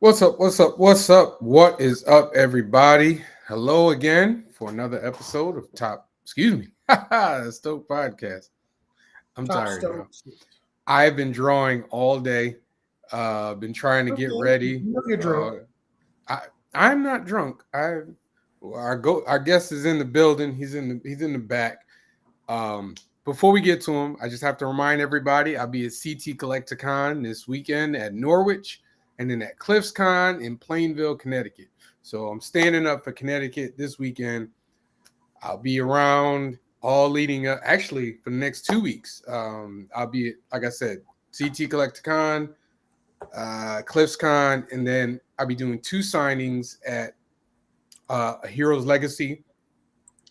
What's up? What's up? What's up? What is up, everybody? Hello again for another episode of Stoked Podcast. I'm Top tired, y'all. Stoked. I've been drawing all day. Been trying to get Okay, ready. you know you're drunk. I'm not drunk. Our guest is in the building. He's in the back. Before we get to him, I just have to remind everybody I'll be at CT Collecticon this weekend at Norwich and then at CliffsCon in Plainville, Connecticut. So I'm standing up for Connecticut this weekend. I'll be around all leading up, actually, for the next 2 weeks. I'll be, like I said, CT Collecticon, CliffsCon, and then I'll be doing 2 signings at a Heroes Legacy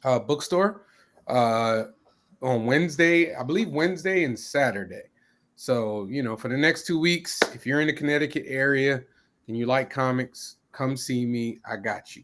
bookstore on Wednesday, I believe Wednesday and Saturday. So, for the next 2 weeks, if you're in the Connecticut area and you like comics, come see me. I got you.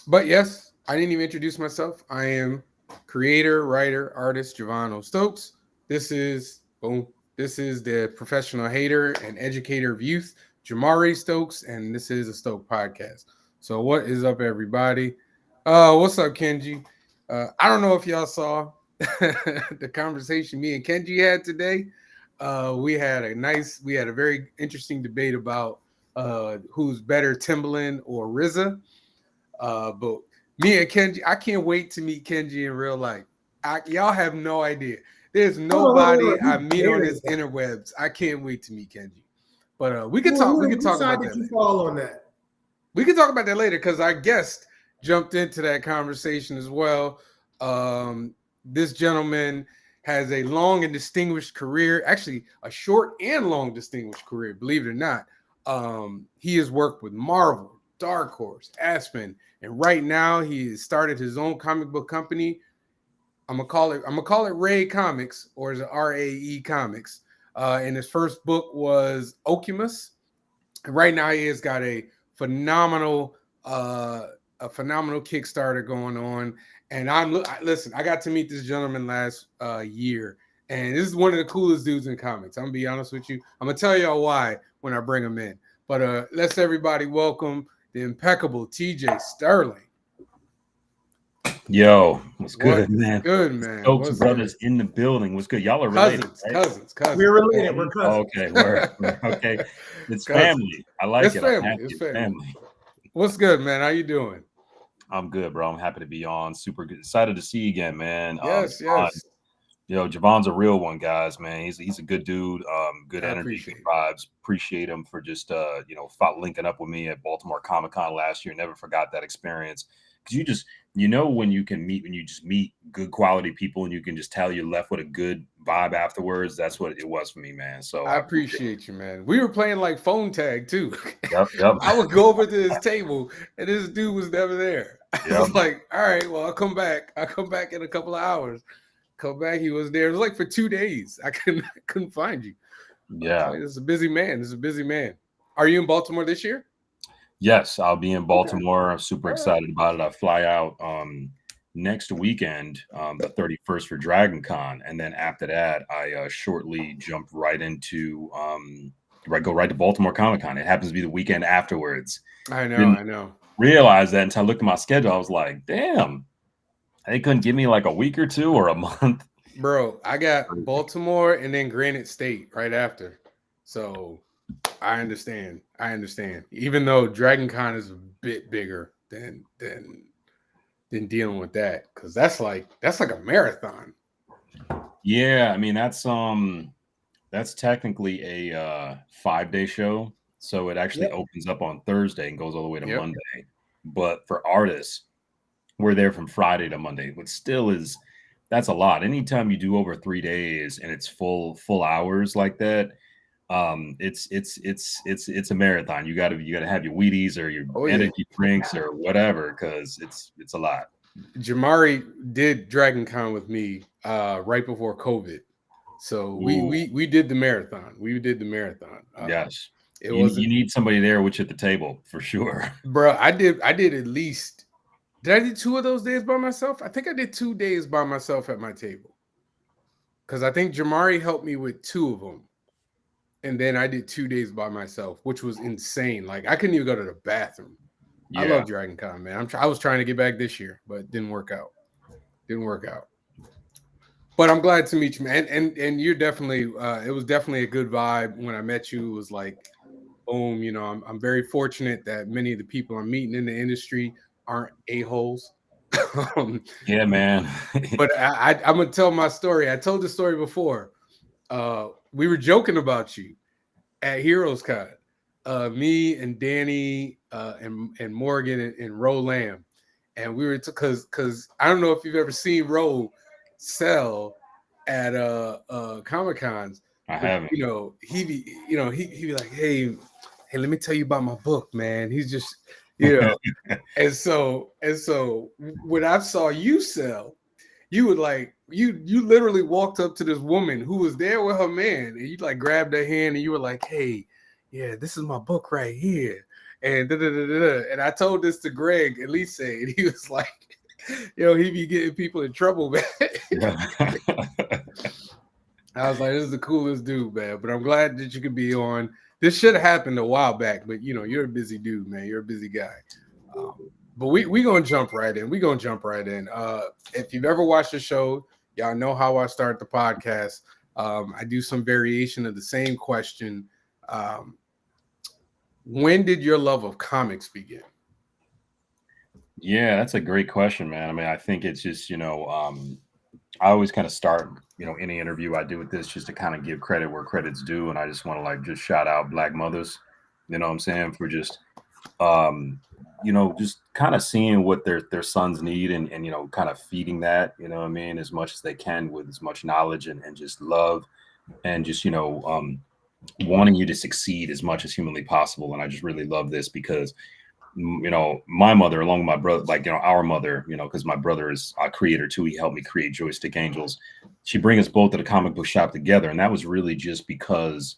But yes, I didn't even introduce myself. I am creator, writer, artist Giovanni Stokes. This is the professional hater and educator of youth, Jamari Stokes, and this is a Stoke podcast. So what is up, everybody? What's up, Kenji? I don't know if y'all saw the conversation me and Kenji had today. We had a very interesting debate about who's better, Timbaland or RZA. But me and Kenji, I can't wait to meet Kenji in real life. Y'all have no idea. There's nobody I meet on this interwebs. I can't wait to meet Kenji. But we can talk. We can talk about that. You fall on that. We can talk about that later because our guest jumped into that conversation as well. This gentleman has a long and distinguished career, actually a short and long distinguished career, believe it or not. He has worked with Marvel, Dark Horse, Aspen, and right now he has started his own comic book company. I'm gonna call it RAE Comics, or is it RAE Comics? And his first book was Okemus. And right now he has got a phenomenal Kickstarter going on. And I got to meet this gentleman last year, and this is one of the coolest dudes in comics. I'm gonna be honest with you. I'm gonna tell y'all why when I bring him in. But let's everybody welcome the impeccable TJ Sterling. Yo, what's good, man? Good, man. Stokes brothers in the building. What's good? Y'all are related, cousins. We're related. We're cousins. Okay, okay. It's family. I like it. It's family. What's good, man? How you doing? I'm good, bro. I'm happy to be on. Super good. Excited to see you again, man. Yes. Yo, Javon's a real one, guys, man. He's a good dude. Good energy, good vibes. Appreciate him for just linking up with me at Baltimore Comic-Con last year. Never forgot that experience. Because when you just meet good quality people and you can just tell you're left with a good vibe afterwards. That's what it was for me, man. So I appreciate you, man. We were playing like phone tag too. Yep. I would go over to this table and this dude was never there. I was like, all right, well, I'll come back in a couple of hours. Come back, he was there. It was like for 2 days. I couldn't find you. Yeah. This is a busy man. Are you in Baltimore this year? Yes, I'll be in Baltimore. I'm super excited about it. I fly out next weekend, the 31st for Dragon Con. And then after that, I shortly jump right into go right to Baltimore Comic Con. It happens to be the weekend afterwards. I know. Realized that until I looked at my schedule, I was like, damn, they couldn't give me like a week or 2 or a month. Bro, I got Baltimore and then Granite State right after. So I understand. Even though Dragon Con is a bit bigger than dealing with that, because that's like a marathon. Yeah, I mean that's technically a 5-day show, so it actually opens up on Thursday and goes all the way to Monday. But for artists, we're there from Friday to Monday, which still that's a lot. Anytime you do over 3 days and it's full hours like that. It's a marathon. You gotta have your Wheaties or your energy drinks or whatever, because it's a lot. Jamari did Dragon Con with me right before COVID, so we did the marathon. Yes, you need somebody there with you at the table for sure, bro. I did at least. Did I do 2 of those days by myself? I think I did 2 days by myself at my table, because I think Jamari helped me with 2 of them. and then I did 2 days by myself, which was insane. Like I couldn't even go to the bathroom. Yeah. I love Dragon Con, man. I was trying to get back this year, but it didn't work out. But I'm glad to meet you, man. And you're definitely it was definitely a good vibe when I met you. It was like, boom, you know, I'm very fortunate that many of the people I'm meeting in the industry aren't a-holes. Yeah, man. But I'm gonna tell my story. I told the story before. We were joking about you at Heroes Con. Me and Danny and Morgan and Ro Lamb. And we were because I don't know if you've ever seen Ro sell at Comic Cons. I haven't. You know, he'd be like, hey, let me tell you about my book, man. He's just, you know, and so when I saw you sell, you would like you literally walked up to this woman who was there with her man, and you like grabbed her hand and you were like, hey, yeah, this is my book right here. And and I told this to Greg at least say, and he was like, yo, he be getting people in trouble, man. I was like, this is the coolest dude, man. But I'm glad that you could be on. This should have happened a while back, but you know, you're a busy dude, man. You're a busy guy. But we gonna jump right in. If you've ever watched the show, y'all know how I start the podcast. I do some variation of the same question. When did your love of comics begin? Yeah, that's a great question, man. I mean, I think it's just, you know, I always kind of start, you know, any interview I do with this just to kind of give credit where credit's due. And I just want to like just shout out Black mothers, you know what I'm saying, for just, you know, just kind of seeing what their sons need and, you know, kind of feeding that, you know what I mean, as much as they can with as much knowledge and just love and just, you know, wanting you to succeed as much as humanly possible. And I just really love this because, you know, my mother, along with my brother, like, you know, our mother, you know, because my brother is a creator too. He helped me create Joystick Angels. She bring us both to the comic book shop together. And that was really just because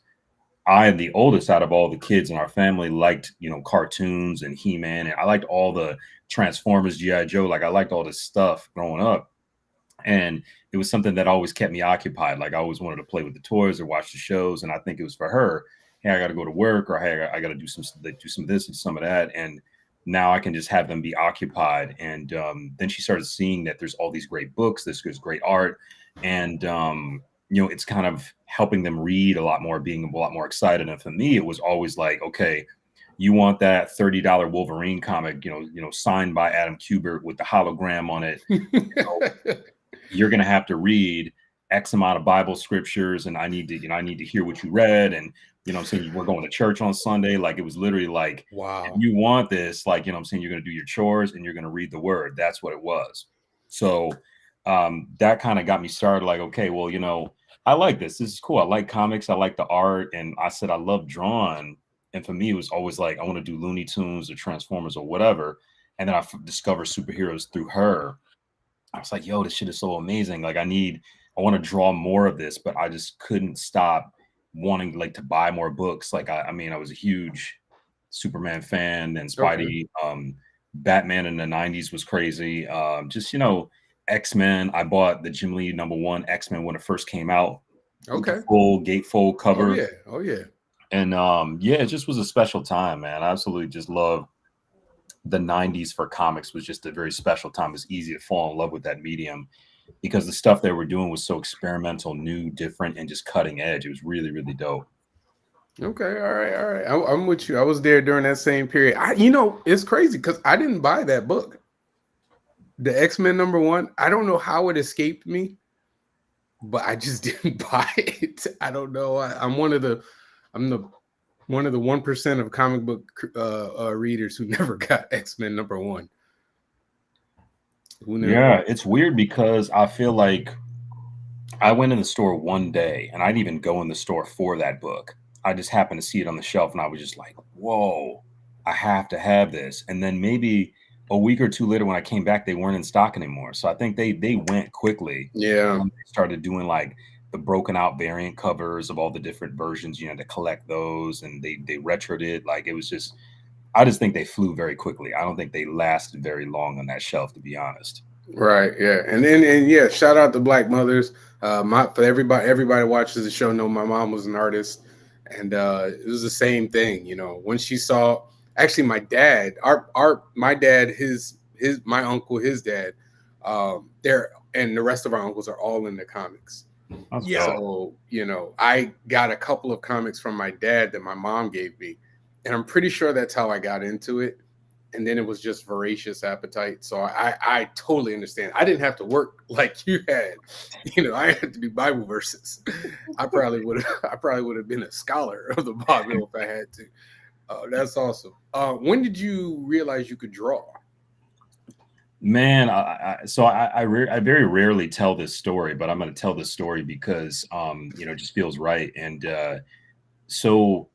I am the oldest out of all the kids in our family, liked, you know, cartoons and He-Man. And I liked all the Transformers, G.I. Joe. Like I liked all this stuff growing up. And it was something that always kept me occupied. Like I always wanted to play with the toys or watch the shows. And I think it was for her, hey, I got to go to work, or hey, I got to do some of this and some of that. And now I can just have them be occupied. And then she started seeing that there's all these great books, there's great art. And, you know, it's kind of helping them read a lot more, being a lot more excited. And for me, it was always like, okay, you want that $30 Wolverine comic, you know, signed by Adam Kubert with the hologram on it. You're going to have to read X amount of Bible scriptures. And I need to hear what you read. And, you know what I'm saying, we're going to church on Sunday. Like it was literally like, wow, if you want this, like, you know what I'm saying, you're going to do your chores and you're going to read the word. That's what it was. So that kind of got me started like, okay, well, you know, I like this. This is cool. I like comics. I like the art. And I said, I love drawing. And for me, it was always like, I want to do Looney Tunes or Transformers or whatever. And then I discovered superheroes through her. I was like, yo, this shit is so amazing. Like I want to draw more of this, but I just couldn't stop wanting like to buy more books. Like, I mean, I was a huge Superman fan and Spidey, Batman in the 90s was crazy. Just, you know, X-Men. I bought the Jim Lee #1 X-Men when it first came out. Okay. Full gatefold cover. Oh yeah. And yeah, it just was a special time, man. I absolutely just love the 90s for comics. Was just a very special time. It was easy to fall in love with that medium because the stuff they were doing was so experimental, new, different, and just cutting edge. It was really, really dope. Okay, all right. I'm with you. I was there during that same period. You know, it's crazy because I didn't buy that book. The X-Men #1. I don't know how it escaped me, but I just didn't buy it. I don't know. I'm the 1% of comic book readers who never got X-Men #1. Yeah, it's weird because I feel like I went in the store one day and I didn't even go in the store for that book. I just happened to see it on the shelf and I was just like, whoa, I have to have this. And then maybe a week or two later when I came back, they weren't in stock anymore. So I think they went quickly. Yeah. They started doing like the broken out variant covers of all the different versions, you know, to collect those, and they retroed it. Like it was just, I just think they flew very quickly. I don't think they lasted very long on that shelf, to be honest. Right. Yeah. And yeah, shout out to Black mothers. For everybody watches the show know my mom was an artist, And it was the same thing, you know, when she saw, actually my dad, my dad, my uncle, his dad, they're, and the rest of our uncles are all in the comics. Yeah. So, you know, I got a couple of comics from my dad that my mom gave me, and I'm pretty sure that's how I got into it. And then it was just voracious appetite. So I totally understand. I didn't have to work like you had. You know, I had to do Bible verses. I probably would have been a scholar of the Bible if I had to. That's awesome. When did you realize you could draw? Man, I very rarely tell this story, but I'm going to tell this story because you know, it just feels right. And so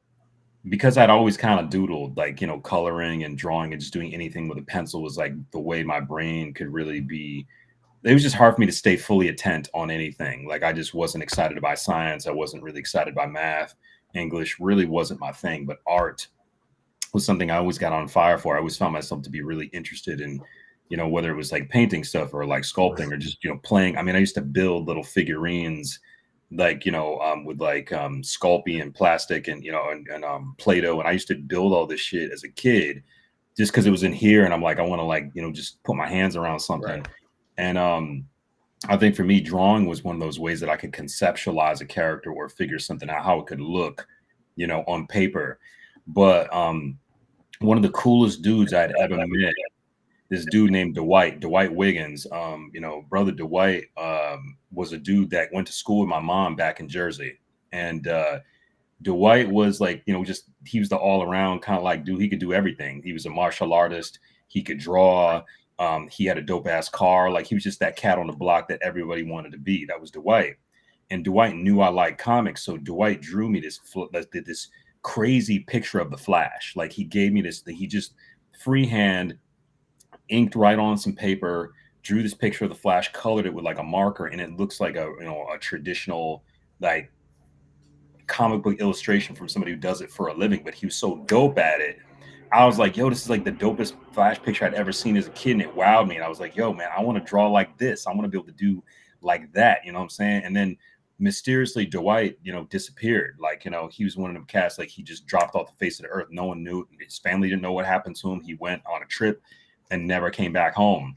because I'd always kind of doodled, like, you know, coloring and drawing and just doing anything with a pencil was like the way my brain could really be. It was just hard for me to stay fully attent on anything. Like I just wasn't excited by science. I wasn't really excited by math. English really wasn't my thing, but art was something I always got on fire for. I always found myself to be really interested in, you know, whether it was like painting stuff or like sculpting or just, you know, playing. I mean, I used to build little figurines like, you know, with like Sculpey and plastic and, you know, and Play-Doh. And I used to build all this shit as a kid just because it was in here. And I'm like, I want to like, you know, just put my hands around something. Right. And I think for me, drawing was one of those ways that I could conceptualize a character or figure something out, how it could look, you know, on paper. But one of the coolest dudes I'd ever met, this dude named Dwight Wiggins. You know, brother Dwight was a dude that went to school with my mom back in Jersey. And Dwight was like, you know, just he was the all around kind of like dude. He could do everything. He was a martial artist. He could draw. He had a dope ass car. Like he was just that cat on the block that everybody wanted to be. That was Dwight. And Dwight knew I liked comics. So Dwight drew me this crazy picture of the Flash. Like he gave me this, he just freehand inked right on some paper, drew this picture of the Flash, colored it with like a marker, and it looks like a, you know, a traditional like comic book illustration from somebody who does it for a living. But he was so dope at it. I was like, yo, this is like the dopest Flash picture I'd ever seen as a kid, and it wowed me. And I was like, yo, man, I want to draw like this. I want to be able to do like that. You know what I'm saying? And then mysteriously, Dwight, you know, disappeared. Like, you know, he was one of them cats. Like he just dropped off the face of the earth. No one knew. His family didn't know what happened to him. He went on a trip and never came back home.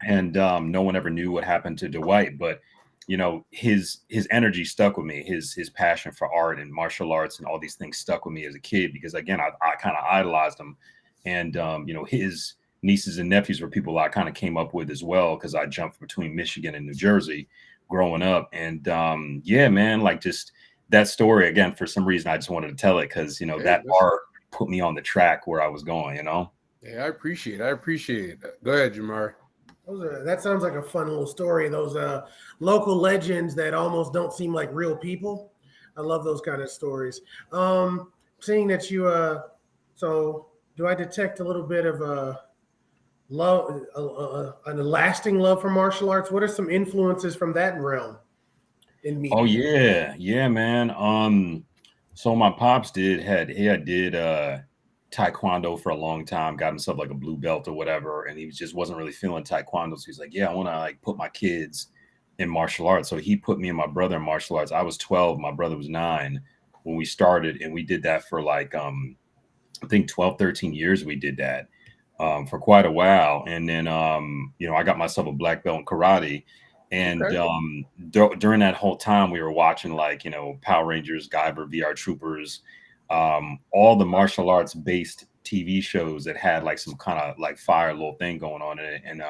And no one ever knew what happened to Dwight. But you know, his energy stuck with me. His passion for art and martial arts and all these things stuck with me as a kid because again, I kind of idolized him. And you know, his nieces and nephews were people I kind of came up with as well because I jumped between Michigan and New Jersey growing up. And yeah, man, like just that story again, for some reason I just wanted to tell it because, you know, that art put me on the track where I was going, you know. Yeah, I appreciate it. Go ahead, Jamar. That sounds like a fun little story. Those local legends that almost don't seem like real people. I love those kind of stories. Seeing that you so do I detect a little bit of a love, a lasting love for martial arts? What are some influences from that realm in me? Oh yeah, man. So my pops did taekwondo for a long time, got himself like a blue belt or whatever, and he just wasn't really feeling taekwondo. So he's like, yeah, I want to like put my kids in martial arts. So he put me and my brother in martial arts. I was 12, my brother was 9 when we started, and we did that for like I think 12, 13 years we did that for quite a while. And then you know, I got myself a black belt in karate. And during that whole time, we were watching like, you know, Power Rangers, Guyver, VR Troopers, all the martial arts based TV shows that had like some kind of like fire little thing going on in it. And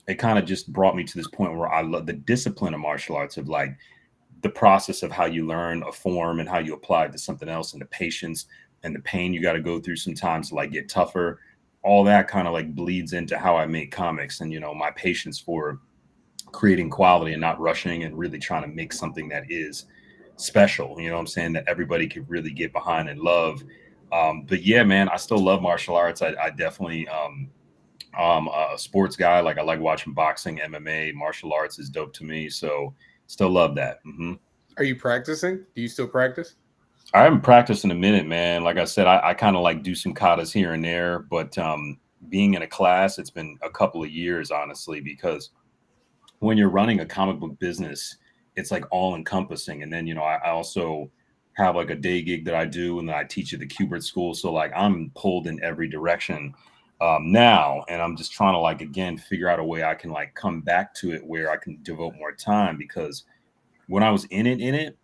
it kind of just brought me to this point where I love the discipline of martial arts, of like the process of how you learn a form and how you apply it to something else, and the patience and the pain you got to go through sometimes to like get tougher. All that kind of like bleeds into how I make comics, and, you know, my patience for creating quality and not rushing and really trying to make something that is special, you know what I'm saying, that everybody could really get behind and love. But yeah, man, I still love martial arts. I definitely a sports guy. Like I like watching boxing, MMA, martial arts is dope to me. So still love that. Are you practicing? Do you still practice? I haven't practiced in a minute, man. Like I said, I kind of like do some katas here and there, but being in a class, it's been a couple of years, honestly, because when you're running a comic book business, it's like all encompassing. And then, you know, I also have like a day gig that I do, and then I teach at the Kubert school. So like I'm pulled in every direction now, and I'm just trying to like again figure out a way I can like come back to it where I can devote more time, because when I was in it,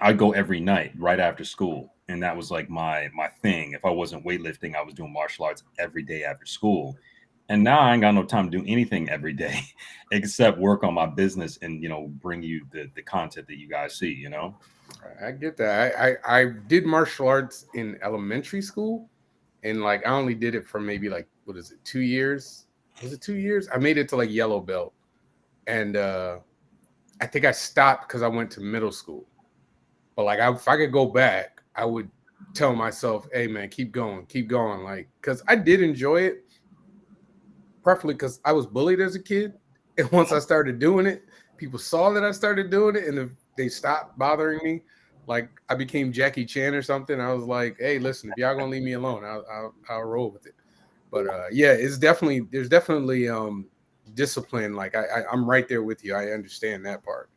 I'd go every night right after school, and that was like my thing. If I wasn't weightlifting, I was doing martial arts every day after school. And now I ain't got no time to do anything every day except work on my business and, you know, bring you the content that you guys see, you know? I get that. I did martial arts in elementary school, and like I only did it for maybe like, what is it, 2 years? Was it 2 years? I made it to like yellow belt, and I think I stopped because I went to middle school. But like, if I could go back, I would tell myself, "Hey man, keep going, like, because I did enjoy it, preferably because I was bullied as a kid, and once I started doing it, people saw that I started doing it, and they stopped bothering me. Like I became Jackie Chan or something. I was like, "Hey, listen, if y'all gonna leave me alone, I'll roll with it." But yeah, there's definitely discipline. Like I'm right there with you. I understand that part.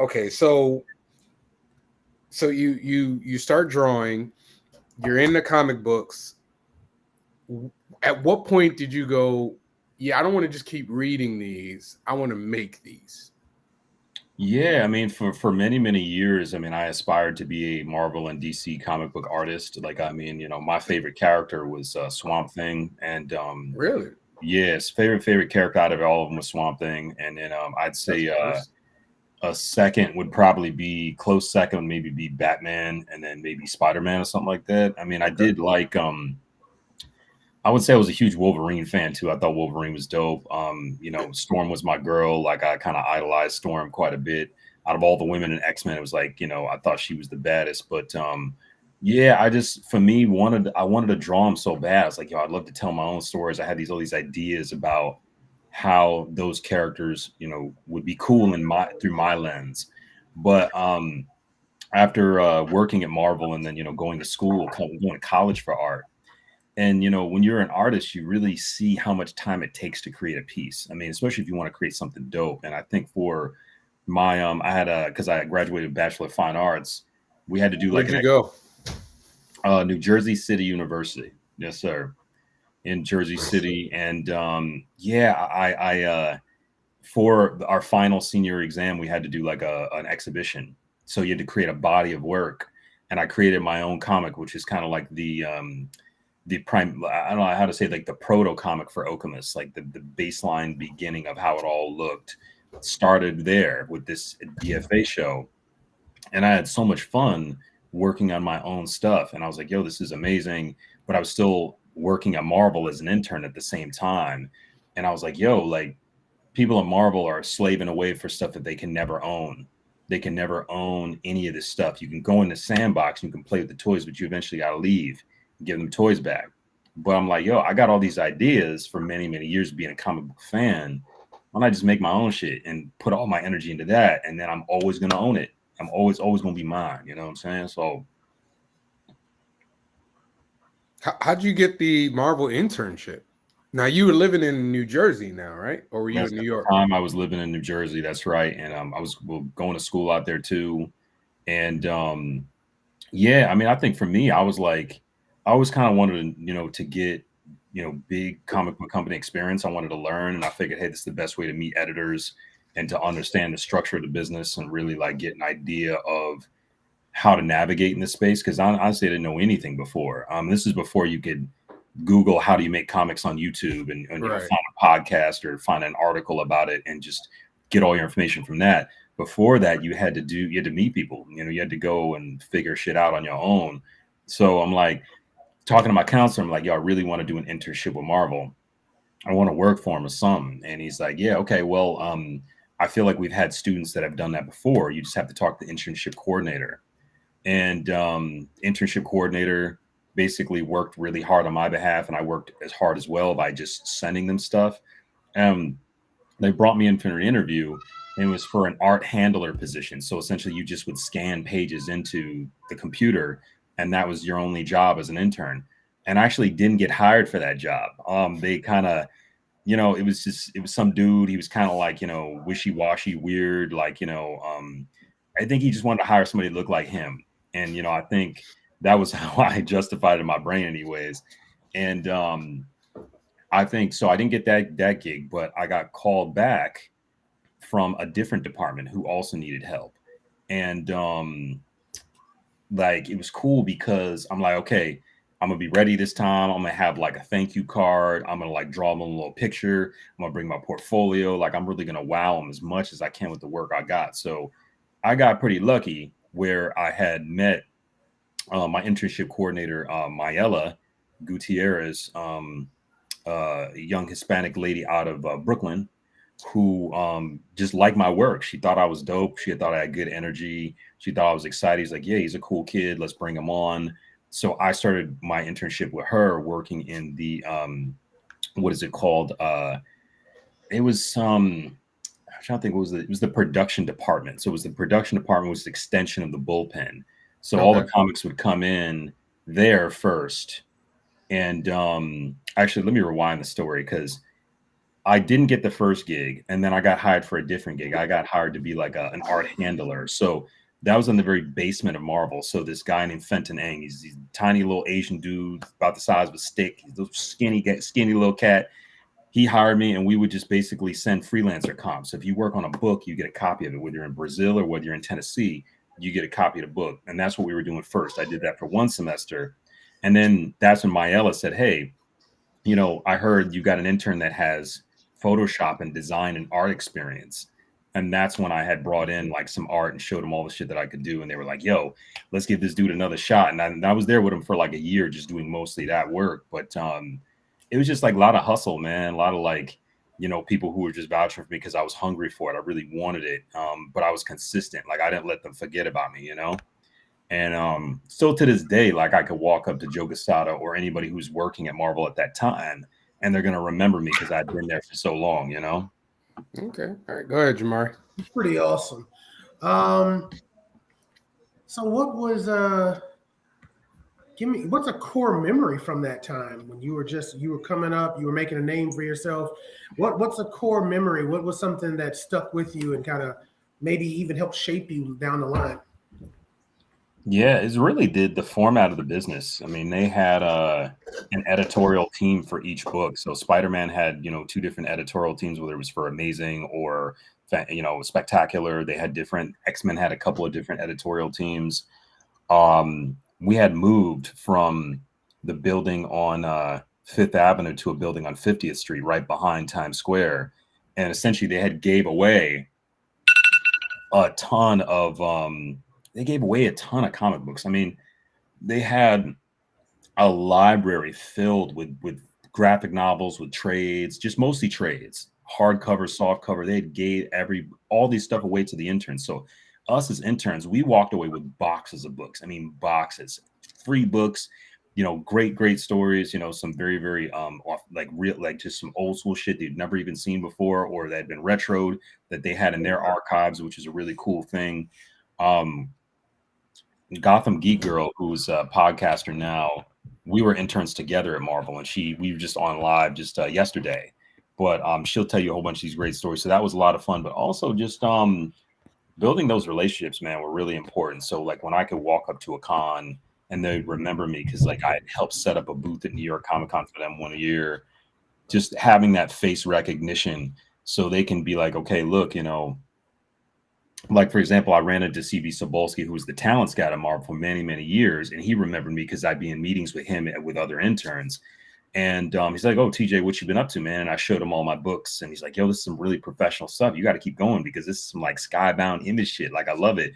Okay, so you start drawing. You're in the comic books. At what point did you go, yeah, I don't want to just keep reading these, I want to make these? Yeah, I mean, for many, many years, I mean, I aspired to be a Marvel and DC comic book artist. Like, I mean, you know, my favorite character was Swamp Thing, and Really? yes, favorite character out of all of them was Swamp Thing, and then I'd say a second would probably be close second, maybe be Batman, and then maybe Spider-Man or something like that. I mean, I did like I would say I was a huge Wolverine fan too. I thought Wolverine was dope. You know, Storm was my girl. Like I kind of idolized Storm quite a bit. Out of all the women in X-Men, it was like, you know, I thought she was the baddest. But yeah, I just for me I wanted to draw them so bad. I was like, yo, I'd love to tell my own stories. I had all these ideas about how those characters, you know, would be cool in through my lens. But after working at Marvel and then, you know, going to school, going to college for art. And you know, when you're an artist, you really see how much time it takes to create a piece. I mean, especially if you want to create something dope. And I think for my I had because I graduated Bachelor of Fine Arts, we had to do like Where'd you go? New Jersey City University. Yes, sir. In Jersey City. And yeah, I for our final senior exam, we had to do like an exhibition. So you had to create a body of work. And I created my own comic, which is kind of like the prime, I don't know how to say, like the proto comic for Okemus, like the baseline beginning of how it all looked started there with this DFA show. And I had so much fun working on my own stuff. And I was like, yo, this is amazing. But I was still working at Marvel as an intern at the same time. And I was like, yo, like people at Marvel are slaving away for stuff that they can never own. They can never own any of this stuff. You can go in the sandbox, you can play with the toys, but you eventually got to leave and give them toys back. But I'm like, yo, I got all these ideas for many, many years of being a comic book fan. Why don't I just make my own shit and put all my energy into that? And then I'm always going to own it. I'm always going to be mine. You know what I'm saying? So. How'd you get the Marvel internship? Now you were living in New Jersey now, right? Or were you in New York? At the time I was living in New Jersey. That's right. And I was going to school out there too. And yeah, I mean, I think for me, I was like, I always kind of wanted to, you know, to get, you know, big comic book company experience. I wanted to learn, and I figured, hey, this is the best way to meet editors and to understand the structure of the business and really like get an idea of how to navigate in this space. Because honestly, I didn't know anything before. This is before you could Google how do you make comics on YouTube and you know, find a podcast or find an article about it and just get all your information from that. Before that, you had to meet people. You know, you had to go and figure shit out on your own. So I'm like talking to my counselor. I'm like, yo, I really want to do an internship with Marvel. I want to work for him or something. And he's like, yeah, okay, well, I feel like we've had students that have done that before. You just have to talk to the internship coordinator. And internship coordinator basically worked really hard on my behalf, and I worked as hard as well by just sending them stuff. They brought me in for an interview, and it was for an art handler position. So essentially, you just would scan pages into the computer, and that was your only job as an intern. And I actually didn't get hired for that job. They kind of, you know, it was some dude. He was kind of like, you know, wishy-washy, weird, like, you know, I think he just wanted to hire somebody to look like him. And, you know, I think that was how I justified it in my brain anyways. And I think so. I didn't get that gig, but I got called back from a different department who also needed help. And like it was cool because I'm like, okay, I'm gonna be ready this time. I'm gonna have like a thank you card. I'm gonna like draw them a little picture. I'm gonna bring my portfolio. Like I'm really gonna wow them as much as I can with the work I got. So I got pretty lucky where I had met my internship coordinator, Mayela Gutierrez, a young Hispanic lady out of Brooklyn, who just liked my work. She thought I was dope. She thought I had good energy. She thought I was excited. He's like, yeah, he's a cool kid. Let's bring him on. So I started my internship with her working in the what is it called? It was I'm trying to think what was it? It was the production department. So it was the production department was the extension of the bullpen. So all the comics would come in there first. And actually, let me rewind the story because I didn't get the first gig, and then I got hired for a different gig. I got hired to be like an art handler. So that was in the very basement of Marvel. So this guy named Fenton Eng, he's a tiny little Asian dude about the size of a stick. He's a skinny little cat. He hired me, and we would just basically send freelancer comps. So if you work on a book, you get a copy of it. Whether you're in Brazil or whether you're in Tennessee, you get a copy of the book. And that's what we were doing first. I did that for one semester. And then that's when Mayela said, hey, you know, I heard you got an intern that has Photoshop and design and art experience. And that's when I had brought in like some art and showed them all the shit that I could do. And they were like, yo, let's give this dude another shot. And I was there with him for like a year, just doing mostly that work. But it was just like a lot of hustle, man. A lot of like, you know, people who were just vouching for me because I was hungry for it. I really wanted it. But I was consistent. Like I didn't let them forget about me, you know? And still to this day, like I could walk up to Joe Quesada or anybody who's working at Marvel at that time, and they're gonna remember me because I've been there for so long, you know. Okay, all right, go ahead, Jamar. It's pretty awesome. So what was what's a core memory from that time when you were coming up, you were making a name for yourself? What's a core memory? What was something that stuck with you and kind of maybe even helped shape you down the line? Yeah, it's really did the format of the business. I mean, they had an editorial team for each book. So Spider-Man had, you know, 2 different editorial teams, whether it was for Amazing or, you know, Spectacular. They had different, X-Men had a couple of different editorial teams. We had moved from the building on Fifth Avenue to a building on 50th Street right behind Times Square. And essentially they had gave away a ton of comic books. I mean, they had a library filled with graphic novels, with trades, just mostly trades, hardcover, softcover. They gave all these stuff away to the interns. So us as interns, we walked away with boxes of books. I mean, boxes, free books, you know, great stories, you know, some very like just some old school shit they'd never even seen before, or that had been retroed that they had in their archives, which is a really cool thing. Gotham Geek Girl, who's a podcaster now, we were interns together at Marvel, and we were just on live just yesterday. But she'll tell you a whole bunch of these great stories. So that was a lot of fun. But also just building those relationships, man, were really important. So like when I could walk up to a con and they'd remember me because like I had helped set up a booth at New York Comic Con for them one year, just having that face recognition so they can be like, okay, look, you know, like, for example, I ran into CV Sobolski, who was the talent scout at Marvel for many years. And he remembered me because I'd be in meetings with him and with other interns. And he's like, oh, TJ, what you been up to, man? And I showed him all my books. And he's like, yo, this is some really professional stuff. You got to keep going because this is some like skybound image shit. Like, I love it.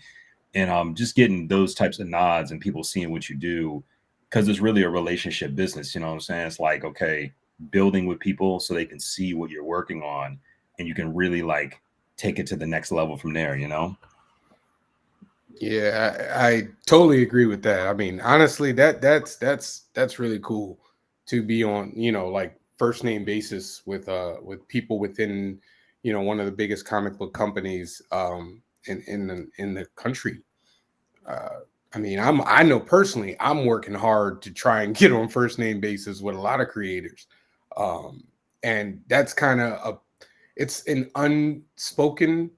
And just getting those types of nods and people seeing what you do, because it's really a relationship business. You know what I'm saying? It's like, okay, building with people so they can see what you're working on and you can really like take it to the next level from there, you know? Yeah, I totally agree with that. I mean, honestly, that's really cool to be on, you know, like first name basis with people within, you know, one of the biggest comic book companies in the country. I mean, I know personally I'm working hard to try and get on first name basis with a lot of creators. And that's kind of it's an unspoken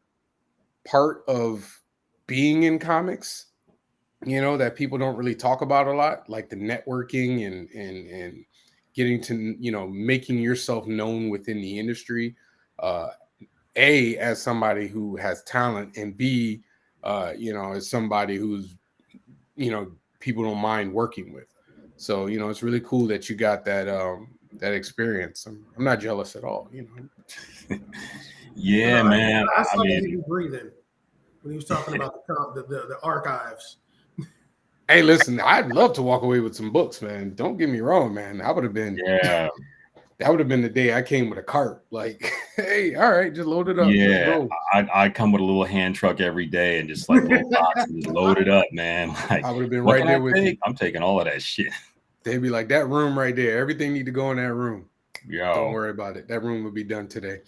part of being in comics, you know, that people don't really talk about a lot, like the networking and getting to, you know, making yourself known within the industry. A, as somebody who has talent, and B, you know, as somebody who's, you know, people don't mind working with. So, you know, it's really cool that you got that that experience. I'm not jealous at all, you know. Yeah, man. I I saw mean, you breathing when he was talking about the archives. Hey, listen, I'd love to walk away with some books, man. Don't get me wrong, man. I would have been, yeah, that would have been the day I came with a cart. Like, hey, all right, just load it up. Let's yeah. roll. I come with a little hand truck every day and just like little box and just load it up, man. Like, I would have been what right can there I with take? you. I'm taking all of that shit. They'd be like, that room right there. Everything need to go in that room. Yo, Don't worry about it. That room will be done today.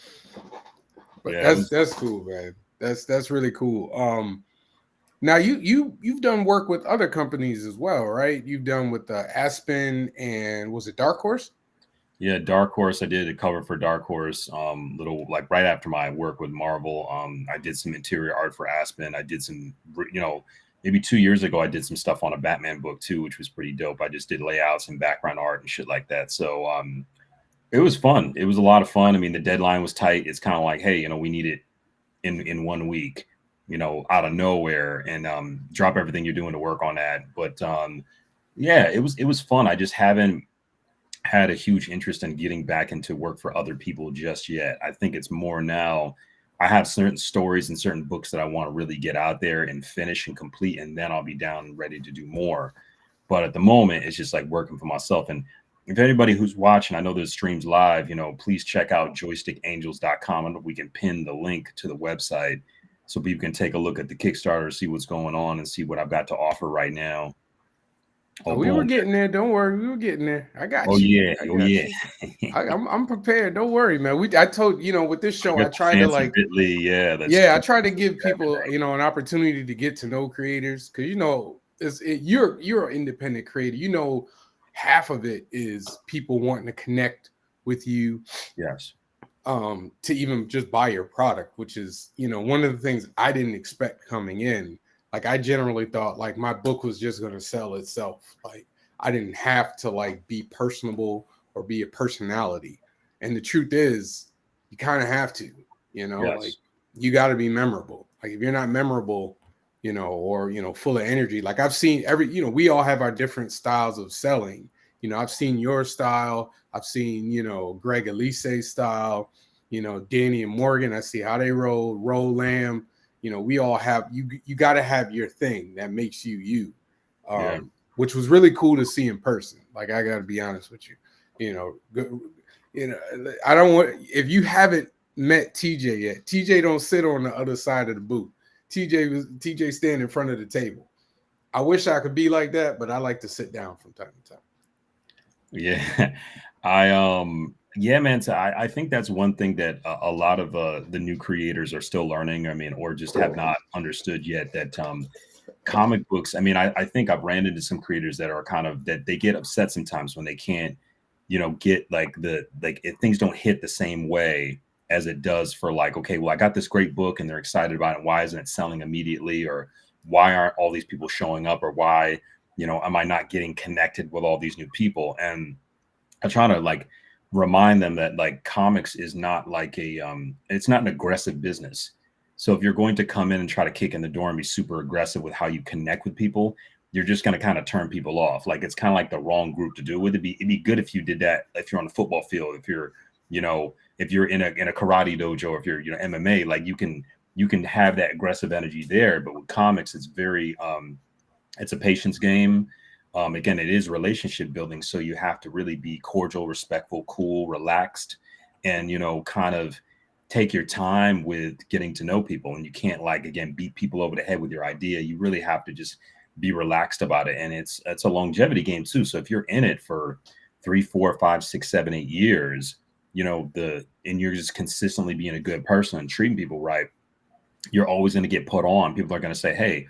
But yeah, that's cool, man. That's really cool. Now you've done work with other companies as well, right? You've done with Aspen and was it Dark Horse? yeah. Dark Horse. I did a cover for Dark Horse. Little like right after my work with Marvel. I did some interior art for Aspen. I did some, you know, maybe 2 years ago, I did some stuff on a Batman book too, which was pretty dope. I just did layouts and background art and shit like that. So it was fun. It was a lot of fun. I mean, the deadline was tight. It's kind of like, hey, you know, we need it in 1 week, you know, out of nowhere, and drop everything you're doing to work on that. But yeah, it was fun. I just haven't had a huge interest in getting back into work for other people just yet. I think it's more now. I have certain stories and certain books that I want to really get out there and finish and complete, and then I'll be down and ready to do more. But at the moment, it's just like working for myself. And if anybody who's watching, I know there's streams live, you know, please check out joystickangels.com. And we can pin the link to the website so people can take a look at the Kickstarter, see what's going on, and see what I've got to offer right now. Oh, we were getting there. Don't worry, we were getting there. I got you. Yeah. Oh yeah. I'm prepared. Don't worry, man. I told you know with this show, I tried to like Bitly, I try to give people you know an opportunity to get to know creators because you know you're an independent creator. You know, half of it is people wanting to connect with you. Yes. To even just buy your product, which is you know one of the things I didn't expect coming in. Like I generally thought like my book was just going to sell itself. Like I didn't have to like be personable or be a personality. And the truth is you kind of have to, you know, like you got to be memorable. Like if you're not memorable, you know, or, you know, full of energy, like I've seen you know, we all have our different styles of selling. You know, I've seen your style. I've seen, you know, Greg Elise's style, you know, Danny and Morgan. I see how they roll Lamb. You know, we all have you got to have your thing that makes you, which was really cool to see in person. Like I got to be honest with you, you know, I don't want if you haven't met TJ yet. TJ don't sit on the other side of the booth. TJ stand in front of the table. I wish I could be like that, but I like to sit down from time to time. Yeah, yeah, man. So I think that's one thing that a lot of the new creators are still learning. I mean, or just have not understood yet that comic books. I mean, I think I've ran into some creators that are kind of that they get upset sometimes when they can't, you know, get like if things don't hit the same way as it does for like, okay, well, I got this great book and they're excited about it. Why isn't it selling immediately? Or why aren't all these people showing up? Or why, you know, am I not getting connected with all these new people? And I try to like remind them that like comics is not like it's not an aggressive business. So if you're going to come in and try to kick in the door and be super aggressive with how you connect with people, you're just going to kind of turn people off. Like it's kind of like the wrong group to do it with. It'd be good if you did that. If you're on the football field, if you're, you know, if you're in a karate dojo, if you're, you know, MMA, like you can have that aggressive energy there. But with comics, it's very it's a patience game. Again, it is relationship building. So you have to really be cordial, respectful, cool, relaxed, and, you know, kind of take your time with getting to know people. And you can't like, again, beat people over the head with your idea. You really have to just be relaxed about it. And it's a longevity game too. So if you're in it for 3, 4, 5, 6, 7, 8 years, you know, and you're just consistently being a good person and treating people right, you're always going to get put on. People are going to say, hey,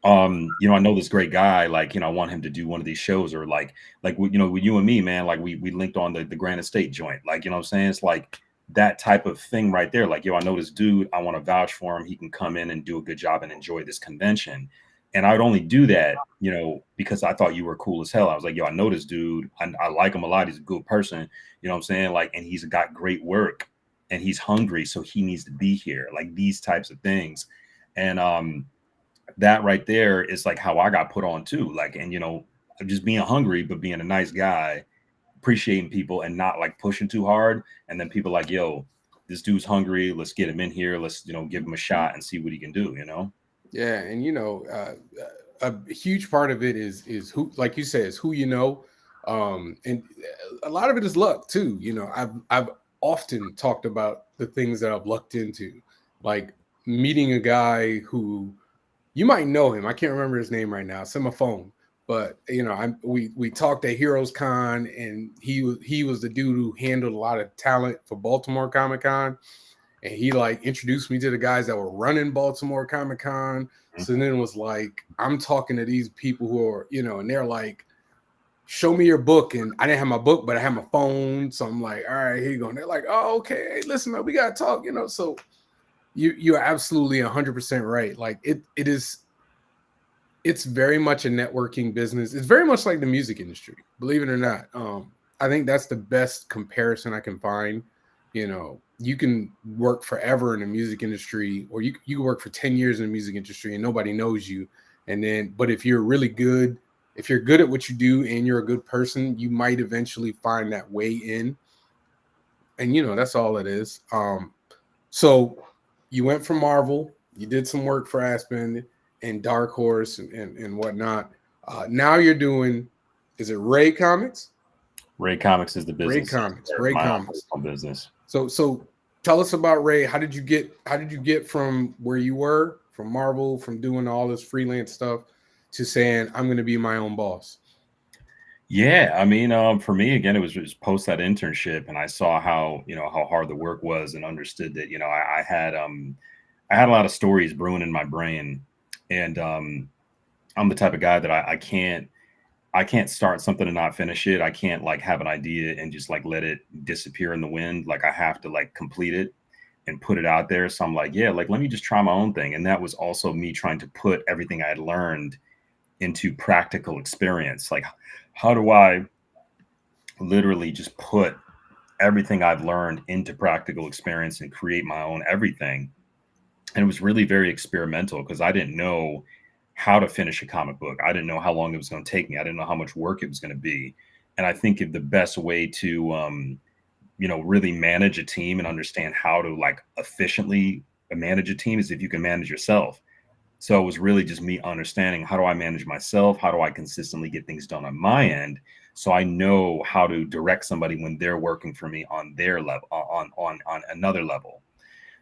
you know, I know this great guy, like, you know, I want him to do one of these shows, or like, you know, with you and me, man, like we linked on the Grand Estate joint, like, you know what I'm saying? It's like, that type of thing right there. Like, yo, I know this dude, I want to vouch for him. He can come in and do a good job and enjoy this convention. And I would only do that, you know, because I thought you were cool as hell. I was like, yo, I know this dude. I like him a lot. He's a good person. You know what I'm saying? Like, and he's got great work and he's hungry. So he needs to be here. Like these types of things. And that right there is like how I got put on too. Like, and, you know, just being hungry, but being a nice guy, appreciating people and not like pushing too hard. And then people like, yo, this dude's hungry. Let's get him in here. Let's, you know, give him a shot and see what he can do, you know? Yeah. And, you know, a huge part of it is who, like you said, is who you know. And a lot of it is luck too. You know, I've often talked about the things that I've lucked into, like meeting a guy who you might know him. I can't remember his name right now. It's on my phone. But you know, we talked at Heroes Con, and he was the dude who handled a lot of talent for Baltimore Comic Con, and he like introduced me to the guys that were running Baltimore Comic Con. So then it was like I'm talking to these people who are, you know, and they're like, "Show me your book," and I didn't have my book, but I had my phone, so I'm like, "All right, here you go." And they're like, "Oh, okay, hey, listen, man, we gotta talk," you know. So you're absolutely 100% right. Like it's very much a networking business. It's very much like the music industry, believe it or not. I think that's the best comparison I can find. You know, you can work forever in the music industry, or you can work for 10 years in the music industry and nobody knows you. And then, but if you're really good, if you're good at what you do and you're a good person, you might eventually find that way in. And, you know, that's all it is. So you went from Marvel, you did some work for Aspen and Dark Horse and whatnot. Now you're doing, is it RAE Comics? RAE Comics is the business. RAE Comics. Business. So tell us about RAE. How did you get from where you were, from Marvel, from doing all this freelance stuff, to saying I'm going to be my own boss? Yeah, I mean, for me, again, it was just post that internship, and I saw how, you know, how hard the work was, and understood that, you know, I had a lot of stories brewing in my brain, and I'm the type of guy that I can't start something and not finish it. I can't like have an idea and just like let it disappear in the wind. Like I have to like complete it and put it out there. So I'm like, yeah, like let me just try my own thing. And that was also me trying to put everything I had learned into practical experience. Like, how do I literally just put everything I've learned into practical experience and create my own everything? And it was really very experimental because I didn't know how to finish a comic book. I didn't know how long it was going to take me. I didn't know how much work it was going to be. And I think the best way to, you know, really manage a team and understand how to like efficiently manage a team is if you can manage yourself. So it was really just me understanding, how do I manage myself? How do I consistently get things done on my end? So I know how to direct somebody when they're working for me on their level, on another level.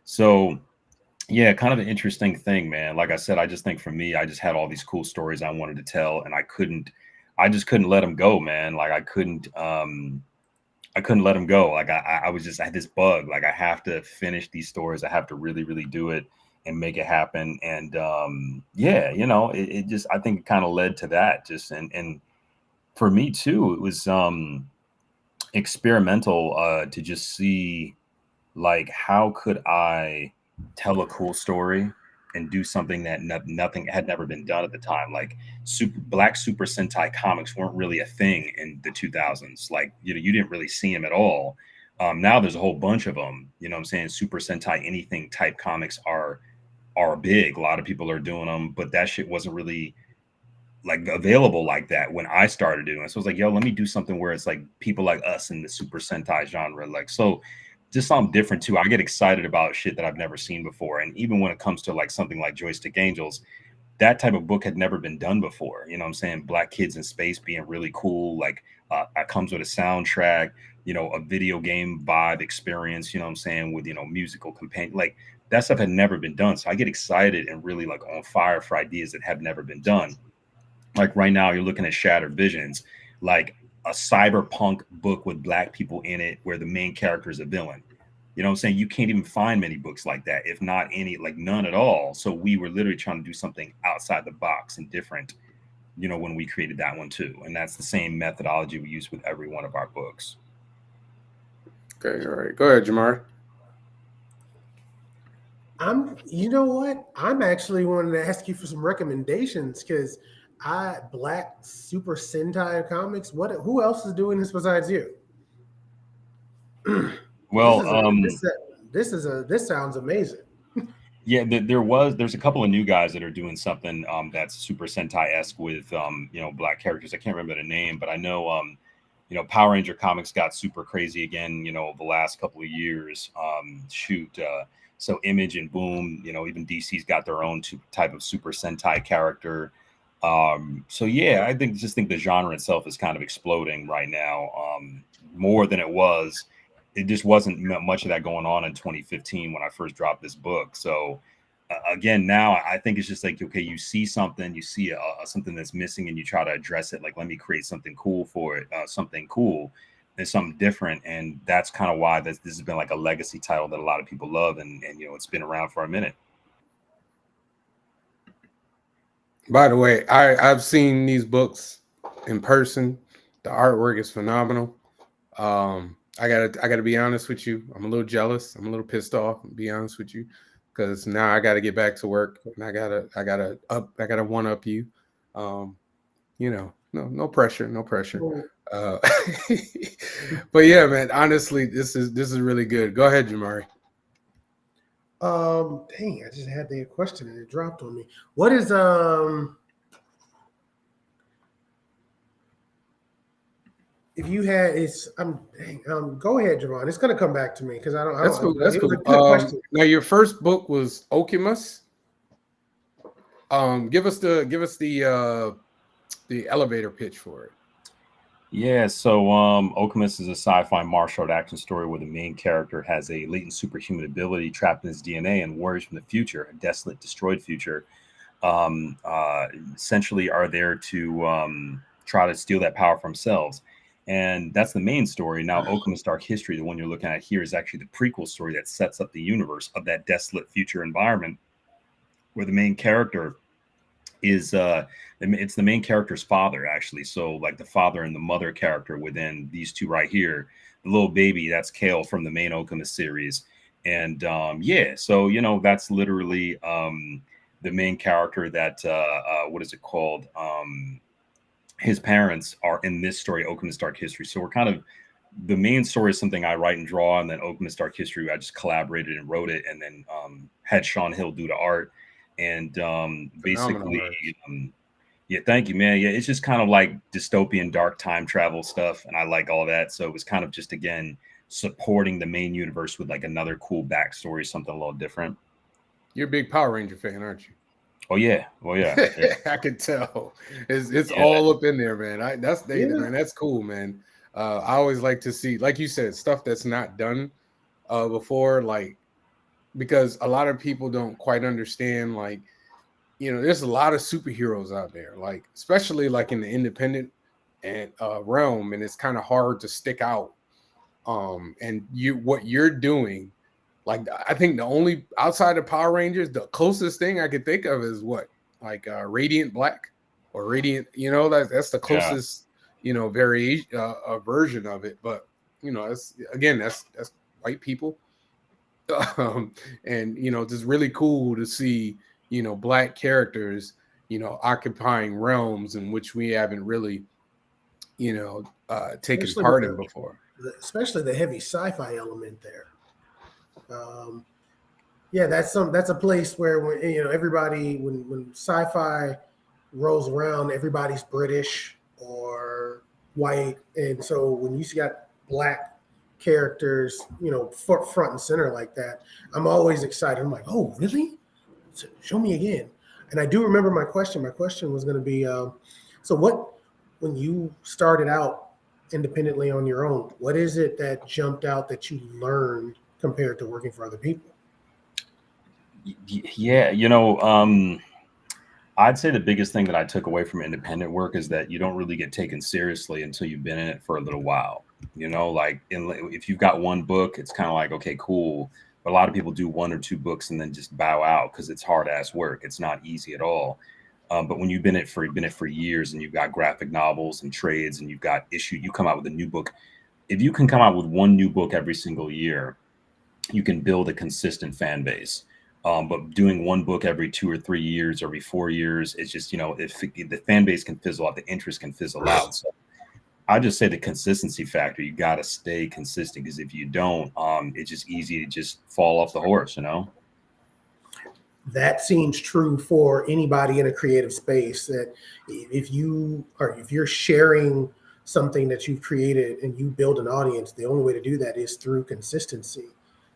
So yeah, kind of an interesting thing, man. Like I said, I just think for me, I just had all these cool stories I wanted to tell, and I just couldn't let them go, man. Like I couldn't let them go. Like I was just, I had this bug. Like I have to finish these stories. I have to really, really do it and make it happen. And yeah, you know, it just, I think it kind of led to that. Just and for me too, it was experimental to just see like how could I tell a cool story and do something that nothing had never been done at the time. Like black Super Sentai comics weren't really a thing in the 2000s. Like, you know, you didn't really see them at all. Now there's a whole bunch of them. You know what I'm saying? Super Sentai anything type comics are big. A lot of people are doing them, but that shit wasn't really like available like that when I started doing it. So I was like, yo, let me do something where it's like people like us in the Super Sentai genre. Like, so just something different too. I get excited about shit that I've never seen before. And even when it comes to like something like Joystick Angels, that type of book had never been done before. You know what I'm saying? Black kids in space being really cool. Like it comes with a soundtrack, you know, a video game vibe experience, you know what I'm saying? With, you know, musical companion, like that stuff had never been done. So I get excited and really like on fire for ideas that have never been done. Like right now you're looking at Shattered Visions, like a cyberpunk book with black people in it where the main character is a villain. You know what I'm saying? You can't even find many books like that, if not any, like none at all. So we were literally trying to do something outside the box and different, you know, when we created that one too. And that's the same methodology we use with every one of our books. Okay, all right. Go ahead, Jamar. You know what? I'm actually wanting to ask you for some recommendations because Black Super Sentai Comics. Who else is doing this besides you? Well, This sounds amazing. yeah, there's a couple of new guys that are doing something that's Super Sentai-esque with black characters. I can't remember the name, but I know Power Ranger comics got super crazy again, the last couple of years. So Image and Boom, even DC's got their own type of Super Sentai character. So yeah, I think the genre itself is kind of exploding right now, more than it was. It just wasn't much of that going on in 2015 when I first dropped this book. So again, now I think it's just like, okay, you see something, you see something that's missing, and you try to address it. Like, let me create something cool for it, something cool and something different. And that's kind of why this has been like a legacy title that a lot of people love, and it's been around for a minute. By the way, I've seen these books in person. The artwork is phenomenal. I gotta be honest with you. I'm a little jealous. I'm a little pissed off. To be honest with you, because now I gotta get back to work, and I gotta one up you. No pressure, no pressure. But yeah, man. Honestly, this is really good. Go ahead, Jamari. Dang, I just had the question and it dropped on me. What is if you had go ahead, Javon. It's gonna come back to me because I don't. That's cool. That's cool. Now your first book was Okemus. Give us the elevator pitch for it. Yeah, so Okemus is a sci-fi martial art action story where the main character has a latent superhuman ability trapped in his DNA, and warriors from the future, a desolate, destroyed future, essentially are there to try to steal that power for themselves. And that's the main story. Now, Okemus Dark History, the one you're looking at here, is actually the prequel story that sets up the universe of that desolate future environment where the main character is it's the main character's father, actually. So like the father and the mother character within these two right here, the little baby, that's Kale from the main Okemus series. And yeah, so that's literally the main character that what is it called? His parents are in this story, Okemus Dark History. So we're kind of, the main story is something I write and draw, and then Okemus Dark History, I just collaborated and wrote it, and then had Sean Hill do the art. And basically, yeah, thank you, man. Yeah, it's just kind of like dystopian dark time travel stuff, and I like all that. So it was kind of just, again, supporting the main universe with like another cool backstory, something a little different. You're a big Power Ranger fan, aren't you? Oh yeah, well yeah. I can tell. It's all up in there, man. Man. That's cool, man. I always like to see, like you said, stuff that's not done before, like, because a lot of people don't quite understand, like, there's a lot of superheroes out there, like, especially like in the independent and realm, and it's kind of hard to stick out. And what you're doing, like, I think the only outside of Power Rangers, the closest thing I could think of is what, like Radiant Black or Radiant, that's the closest, variation version of it. But that's white people. And just really cool to see black characters occupying realms in which we haven't really taken part in before, especially the heavy sci-fi element there. Yeah, that's a place where when everybody, when sci-fi rolls around, everybody's British or white, and so when you got black characters, front and center like that, I'm always excited. I'm like, oh, really? So show me again. And I do remember my question. My question was going to be, when you started out independently on your own, what is it that jumped out that you learned compared to working for other people? Yeah, I'd say the biggest thing that I took away from independent work is that you don't really get taken seriously until you've been in it for a little while. Like if you've got one book, it's kind of like, okay, cool. But a lot of people do one or two books and then just bow out because it's hard ass work. It's not easy at all. But when you've been it for years, and you've got graphic novels and trades, and you've got you come out with a new book. If you can come out with one new book every single year, you can build a consistent fan base. But doing one book every 2 or 3 years, every 4 years, it's just, you know, if the fan base can fizzle out, the interest can fizzle out. So I just say the consistency factor. You got to stay consistent, because if you don't, it's just easy to just fall off the horse, you know? That seems true for anybody in a creative space, that if you're sharing something that you've created and you build an audience, the only way to do that is through consistency.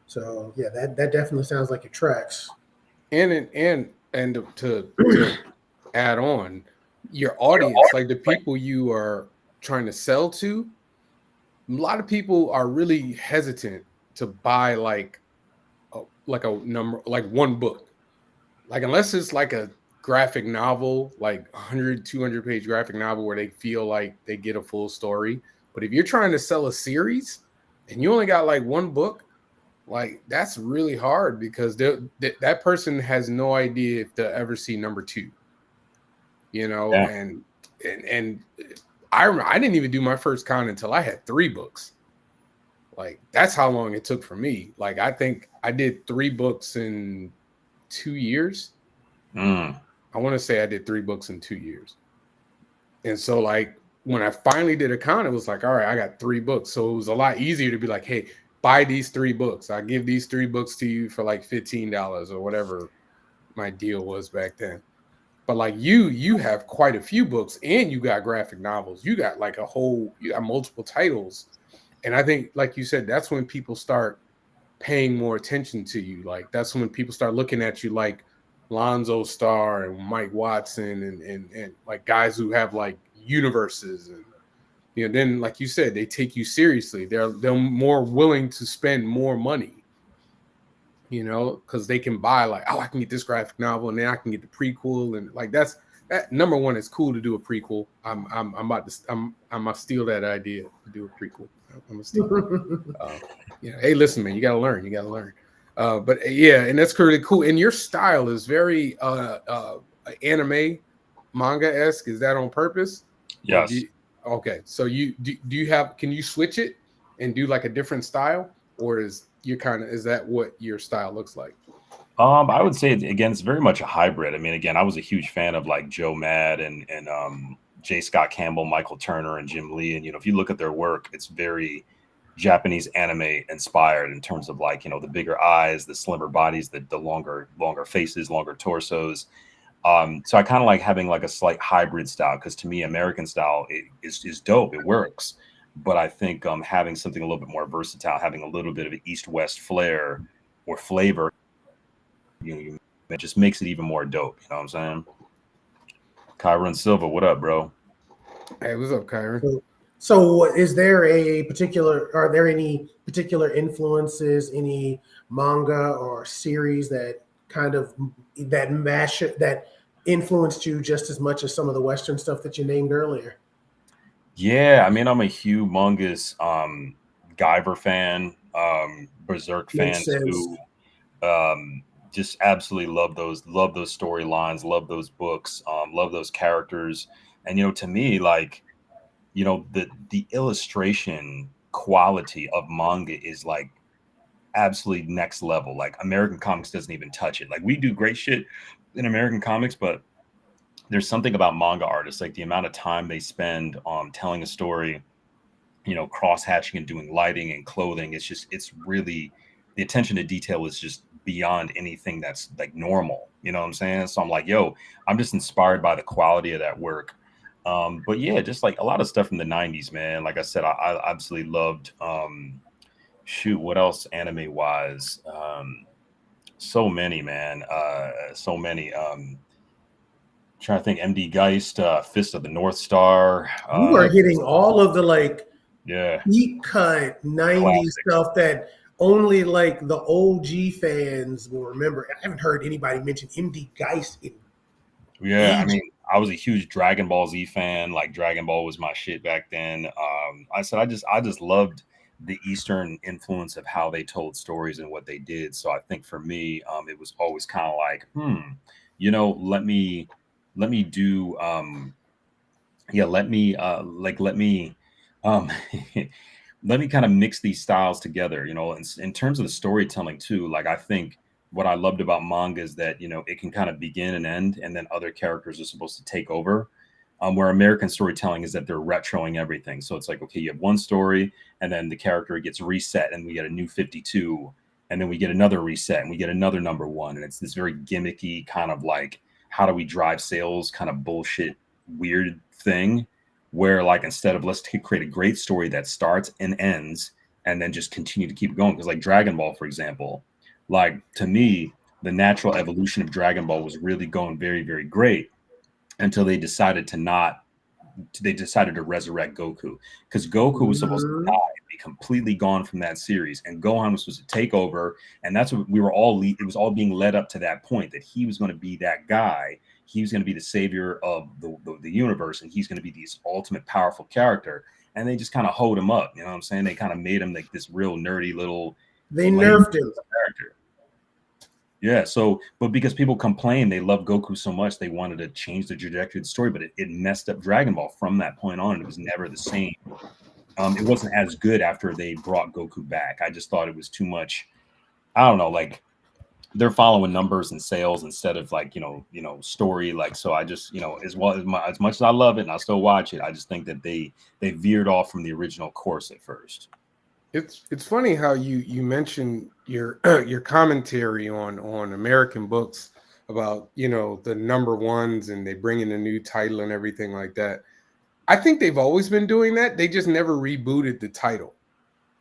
So yeah, that definitely sounds like it tracks. And to add on, your audience, like the people you are trying to sell to, a lot of people are really hesitant to buy like a number, like one book, like unless it's like a graphic novel, like 100 200 page graphic novel where they feel like they get a full story. But if you're trying to sell a series and you only got like one book, like that's really hard, because that person has no idea if they'll ever see number 2, you know. Yeah. And I remember I didn't even do my first con until I had 3 books. Like that's how long it took for me. Like I think I did 3 books in 2 years. I want to say I did 3 books in 2 years. And so like when I finally did a con, it was like, all right, I got 3 books. So it was a lot easier to be like, hey, buy these 3 books. I give these 3 books to you for like $15 or whatever my deal was back then. But like you have quite a few books, and you got graphic novels. You got like you got multiple titles. And I think, like you said, that's when people start paying more attention to you. Like that's when people start looking at you like Lonzo Starr and Mike Watson and like guys who have like universes. And you know, then like you said, they take you seriously. They're more willing to spend more money, you know, because they can buy like, oh, I can get this graphic novel, and then I can get the prequel, and like that. Number one, it's cool to do a prequel. I'm gonna steal that idea to do a prequel. I'm gonna steal it. You know, hey, listen, man, you gotta learn. You gotta learn. But yeah, and that's really cool. And your style is very anime manga-esque. Is that on purpose? Yes. Okay, so do you have? Can you switch it and do like a different style, or is that what your style looks like? I would say again, it's very much a hybrid. I mean, again, I was a huge fan of like Joe Mad and J. Scott Campbell, Michael Turner, and Jim Lee. And you know, if you look at their work, it's very Japanese anime inspired in terms of like, you know, the bigger eyes, the slimmer bodies, the longer faces, longer torsos. So I kind of like having like a slight hybrid style, because to me, American style is dope. It works. But I think having something a little bit more versatile, having a little bit of an East-West flair or flavor, it just makes it even more dope. You know what I'm saying? Kyron Silva, what up, bro? Hey, what's up, Kyron? So are there any particular influences, any manga or series that that influenced you just as much as some of the Western stuff that you named earlier? Yeah, I mean, I'm a humongous Guyver fan, Berserk fan too. Just absolutely love those storylines, love those books, love those characters. And you know, to me, like, you know, the illustration quality of manga is like absolutely next level. Like American Comics doesn't even touch it. Like we do great shit in American Comics, but there's something about manga artists, like the amount of time they spend on telling a story, you know, cross hatching and doing lighting and clothing. It's really, the attention to detail is just beyond anything that's like normal. You know what I'm saying? So I'm like, yo, I'm just inspired by the quality of that work. But yeah, just like a lot of stuff from the 90s, man. Like I said, I absolutely loved, what else anime wise? So many, man. So many. Trying to think, MD Geist, Fist of the North Star. You are hitting all of the like deep cut 90s classics stuff that only like the OG fans will remember. I haven't heard anybody mention MD Geist in I mean, I was a huge Dragon Ball Z fan. Like Dragon Ball was my shit back then. I just loved the Eastern influence of how they told stories and what they did. So I think for me, it was always kind of like, you know, let me do let me let me kind of mix these styles together, you know. In terms of the storytelling too, like I think what I loved about manga is that, you know, it can kind of begin and end, and then other characters are supposed to take over. Where American storytelling is that they're retroing everything. So it's like, okay, you have one story, and then the character gets reset, and we get a new 52, and then we get another reset, and we get another number one. And it's this very gimmicky kind of like, how do we drive sales kind of bullshit, weird thing, where like, instead of let's create a great story that starts and ends, and then just continue to keep going. Because like Dragon Ball, for example, like to me, the natural evolution of Dragon Ball was really going very, very great until they decided to resurrect Goku, because Goku was supposed to die and be completely gone from that series, and Gohan was supposed to take over, and that's what we were all it was all being led up to that point, that he was going to be that guy. He was going to be the savior of the universe, and he's going to be this ultimate powerful character. And they just kind of hoed him up, you know what I'm saying? They kind of made him like this real nerdy little, they nerfed him character. Yeah, so, but because people complain, they love Goku so much, they wanted to change the trajectory of the story, but it messed up Dragon Ball from that point on. It was never the same. It wasn't as good after they brought Goku back. I just thought it was too much. I don't know, like they're following numbers and sales instead of like, you know, story. Like, so I just, you know, as much as I love it and I still watch it, I just think that they veered off from the original course at first. It's funny how you mentioned your your commentary on American books about, you know, the number ones, and they bring in a new title and everything like that. I think they've always been doing that. They just never rebooted the title,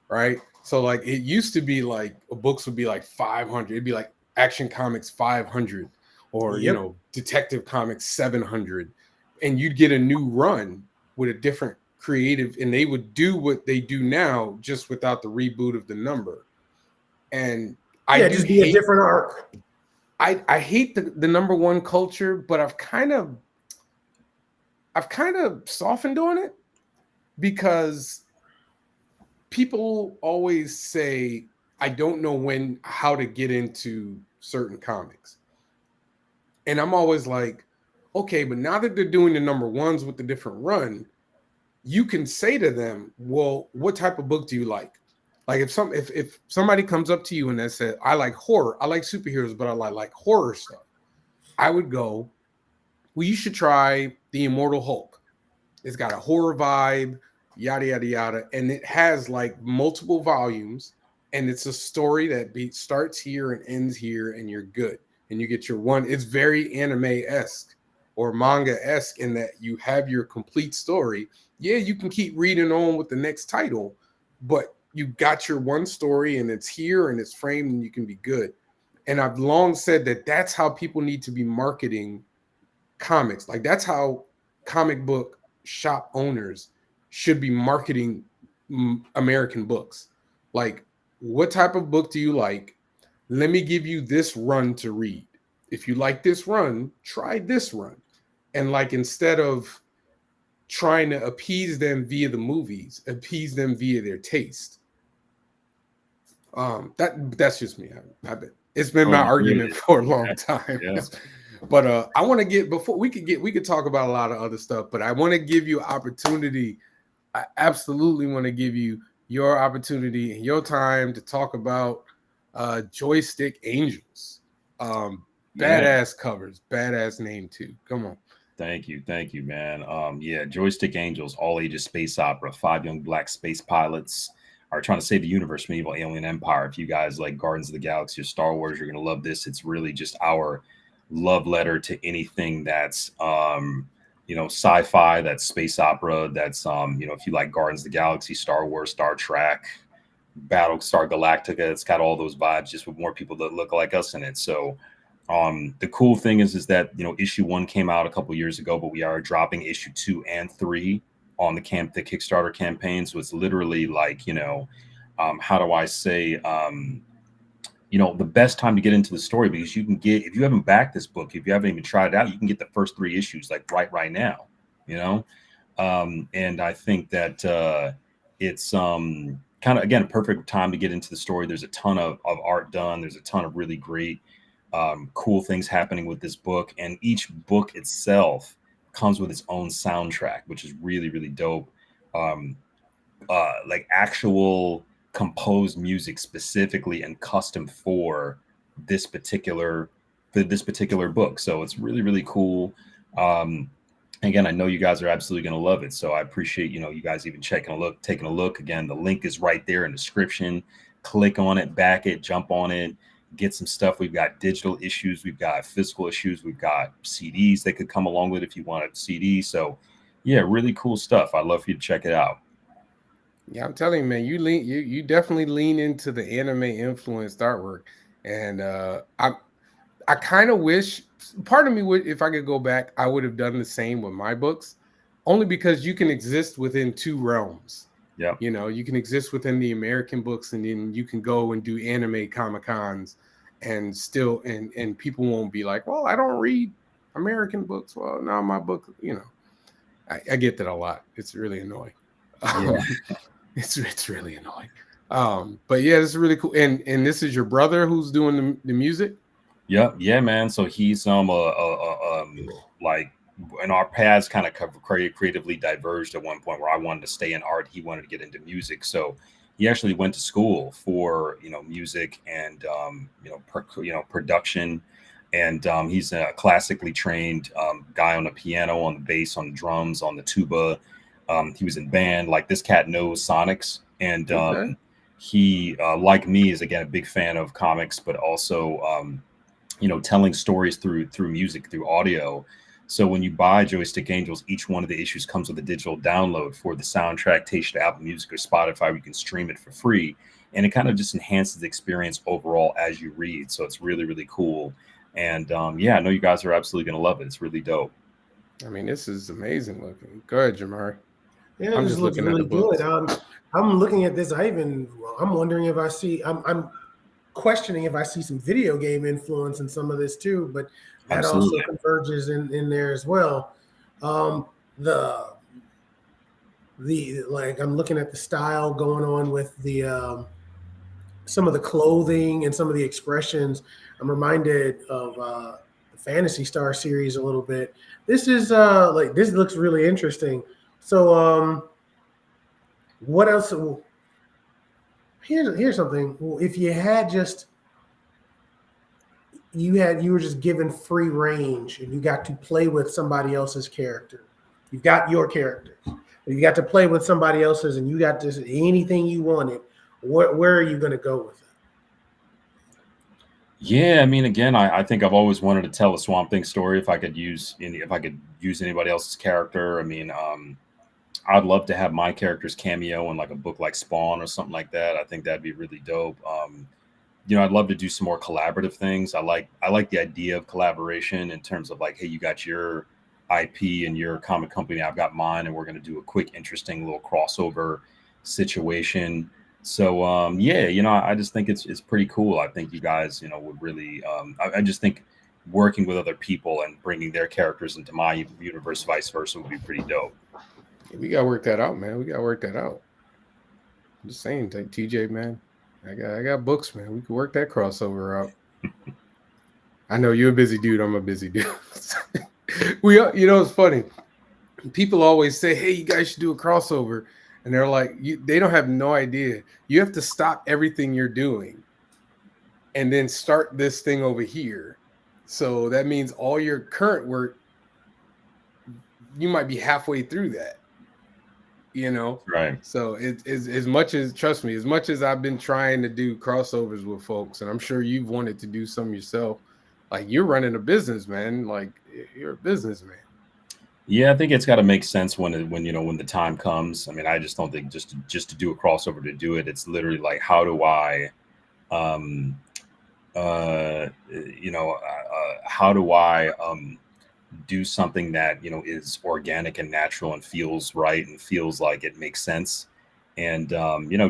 right? So like it used to be like books would be like 500. It'd be like Action Comics 500, or you know, Detective Comics 700, and you'd get a new run with a different creative, and they would do what they do now, just without the reboot of the number. And I just be a different arc. I hate the number one culture, but I've kind of softened on it, because people always say I don't know how to get into certain comics. And I'm always like, okay, but now that they're doing the number ones with the different run, you can say to them, well, what type of book do you like? Like if somebody comes up to you and they said, I like horror, I like superheroes, but I like horror stuff, I would go, well, you should try The Immortal Hulk. It's got a horror vibe, yada, yada, yada. And it has like multiple volumes, and it's a story that starts here and ends here, and you're good. And you get your one. It's very anime-esque or manga-esque in that you have your complete story. Yeah, you can keep reading on with the next title, but you got your one story, and it's here and it's framed, and you can be good. And I've long said that that's how people need to be marketing comics. Like that's how comic book shop owners should be marketing American books. Like, what type of book do you like? Let me give you this run to read. If you like this run, try this run. And like, instead of trying to appease them via the movies, appease them via their taste. That's just me. It's been my argument for a long time. Yeah. But I want to get, before we could talk about a lot of other stuff, but I want to give you opportunity. I absolutely want to give you your opportunity and your time to talk about Joystick Angels. Badass covers, badass name too. Come on. Thank you, man. Yeah, Joystick Angels, all ages space opera. 5 young black space pilots are trying to save the universe from evil alien empire. If you guys like Guardians of the Galaxy or Star Wars, you're gonna love this. It's really just our love letter to anything that's you know, sci-fi, that's space opera, that's you know, if you like Guardians of the Galaxy, Star Wars, Star Trek, Battlestar Galactica, it's got all those vibes, just with more people that look like us in it. So the cool thing is that, you know, issue 1 came out a couple years ago, but we are dropping issue 2 and 3 on the Kickstarter campaign. So it's literally like, you know, how do I say, you know, the best time to get into the story, because you can get, if you haven't backed this book, if you haven't even tried it out, you can get the first 3 issues like right now, you know. And I think that it's kind of, again, a perfect time to get into the story. There's a ton of art done. There's a ton of really great cool things happening with this book, and each book itself comes with its own soundtrack, which is really, really dope. Like actual composed music specifically and custom for this particular book. So it's really, really cool. Again, I know you guys are absolutely going to love it. So I appreciate, you guys even taking a look. Again, the link is right there in the description. Click on it, back it, jump on it, get some stuff. We've got digital issues. We've got physical issues. We've got CDs that could come along with it if you want a CD. So yeah, really cool stuff. I'd love for you to check it out. Yeah, I'm telling you, man, you definitely lean into the anime influenced artwork. And I kind of wish, part of me would, if I could go back, I would have done the same with my books, only because you can exist within two realms. Yeah. You can exist within the American books, and then you can go and do anime Comic-Cons and still, and people won't be like, well, I don't read American books. Well, no, my book, I get that a lot. It's really annoying. Yeah. It's really annoying. But yeah, this is really cool. And this is your brother who's doing the music? Yep. Yeah, man. So he's like, and our paths kind of creatively diverged at one point where I wanted to stay in art. He wanted to get into music. So he actually went to school for, music and, production. And he's a classically trained guy on the piano, on the bass, on the drums, on the tuba. He was in band. Like, this cat knows sonics. And Okay. he, like me, is, again, a big fan of comics, but also, telling stories through music, through audio. So when you buy Joystick Angels, each one of the issues comes with a digital download for the soundtrack, takes you to Apple Music or Spotify, where you can stream it for free. And it kind of just enhances the experience overall as you read. So it's really, really cool. And yeah, I know you guys are absolutely going to love it. It's really dope. I mean, this is amazing looking. Go ahead, Jamari. Yeah, I'm this just looks looking at really the books. good. I'm looking at this. I'm wondering if I see. I'm questioning if I see some video game influence in some of this too, but that Absolutely. also converges in there as well. The like, I'm looking at the style going on with the some of the clothing and some of the expressions. I'm reminded of the Fantasy Star series a little bit. This is this looks really interesting. So what else? Here's something. If you had just you were just given free range and you got to play with somebody else's character. You've got your characters. You got to play with somebody else's, and you got just anything you wanted. Where are you going to go with it? Yeah, I mean, again, I think I've always wanted to tell a Swamp Thing story. If I could use anybody else's character, I mean, I'd love to have my character's cameo in like a book like Spawn or something like that. I think that'd be really dope. I'd love to do some more collaborative things. I like the idea of collaboration in terms of like, hey, you got your IP and your comic company, I've got mine, and we're going to do a quick, interesting little crossover situation. So yeah, I just think it's pretty cool. I think you guys, would really. I just think working with other people and bringing their characters into my universe, vice versa, would be pretty dope. We gotta work that out, man. We gotta work that out. I'm just saying, TJ, man. I got books, man. We can work that crossover out. I know you're a busy dude. I'm a busy dude. It's funny. People always say, "Hey, you guys should do a crossover," and they're like, they don't have no idea. You have to stop everything you're doing, and then start this thing over here. So that means all your current work, you might be halfway through that. Right. So it's as much as, trust me, as much as I've been trying to do crossovers with folks, and I'm sure you've wanted to do some yourself, like, you're running a business, man. Like, you're a businessman. Yeah, I think it's got to make sense when the time comes. I mean, I just don't think just to do a crossover to do it. It's literally like, how do I do something that is organic and natural and feels right and feels like it makes sense. And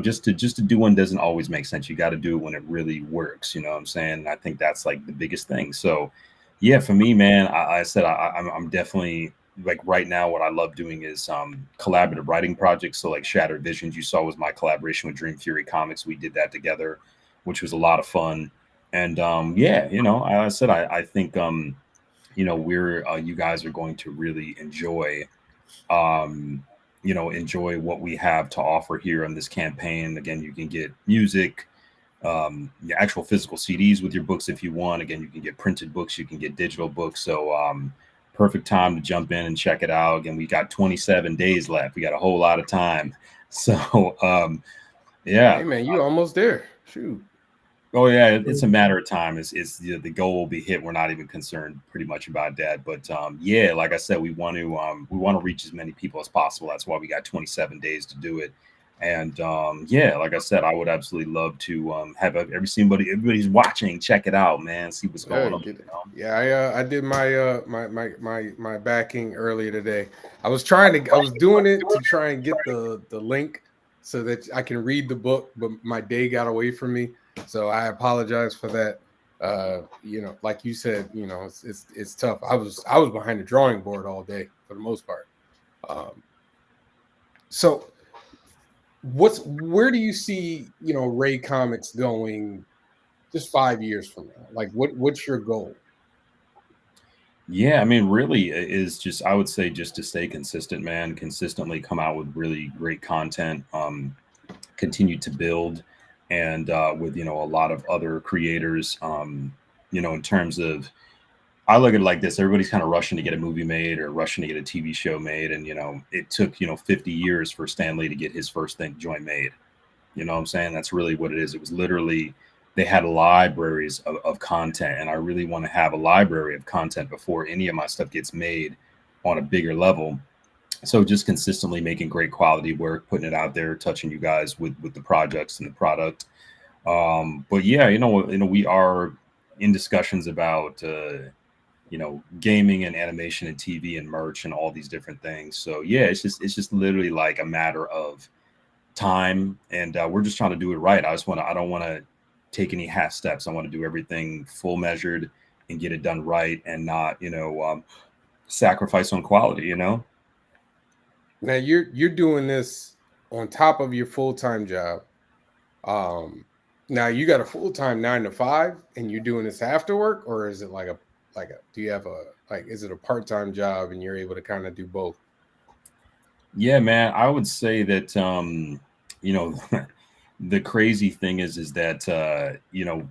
just to do one doesn't always make sense. You got to do it when it really works. You know what I'm saying? I think that's like the biggest thing. So yeah, for me, man, I said I'm definitely, like, right now what I love doing is collaborative writing projects. So like Shattered Visions, you saw, was my collaboration with Dream Fury Comics. We did that together, which was a lot of fun. And yeah, I said I think you guys are going to really enjoy enjoy what we have to offer here on this campaign. Again, you can get music, actual physical CDs with your books if you want. Again, you can get printed books, you can get digital books. So perfect time to jump in and check it out. Again, we got 27 days left. We got a whole lot of time. So yeah. Hey man, you almost there. Shoot. Oh yeah, it's a matter of time. It's the goal will be hit. We're not even concerned pretty much about that. But yeah, like I said, we want to reach as many people as possible. That's why we got 27 days to do it. And yeah, like I said, I would absolutely love to have everybody's watching, check it out, man, see what's going on. Yeah, I did my backing earlier today. I was doing it to try and get the link so that I can read the book, but my day got away from me. So I apologize for that. Like you said, it's tough. I was behind the drawing board all day for the most part. So where do you see RAE Comics going just 5 years from now? Like what's your goal? Yeah, I mean, really is just, I would say, just to stay consistent, man, consistently come out with really great content, continue to build, and with a lot of other creators, in terms of, I look at it like this: everybody's kind of rushing to get a movie made or rushing to get a TV show made, and it took 50 years for Stan Lee to get his first joint made. You know what I'm saying? That's really what it is. It was literally, they had libraries of content, and I really want to have a library of content before any of my stuff gets made on a bigger level. So just consistently making great quality work, putting it out there, touching you guys with the projects and the product. But yeah, we are in discussions about gaming and animation and TV and merch and all these different things. So yeah, it's just literally like a matter of time, and we're just trying to do it right. I don't want to take any half steps. I want to do everything full measured and get it done right, and not sacrifice on quality. Now you're doing this on top of your full-time job. Now you got a full-time 9 to 5 and you're doing this after work, or is it do you have is it a part-time job and you're able to kind of do both? Yeah, man, I would say that the crazy thing is that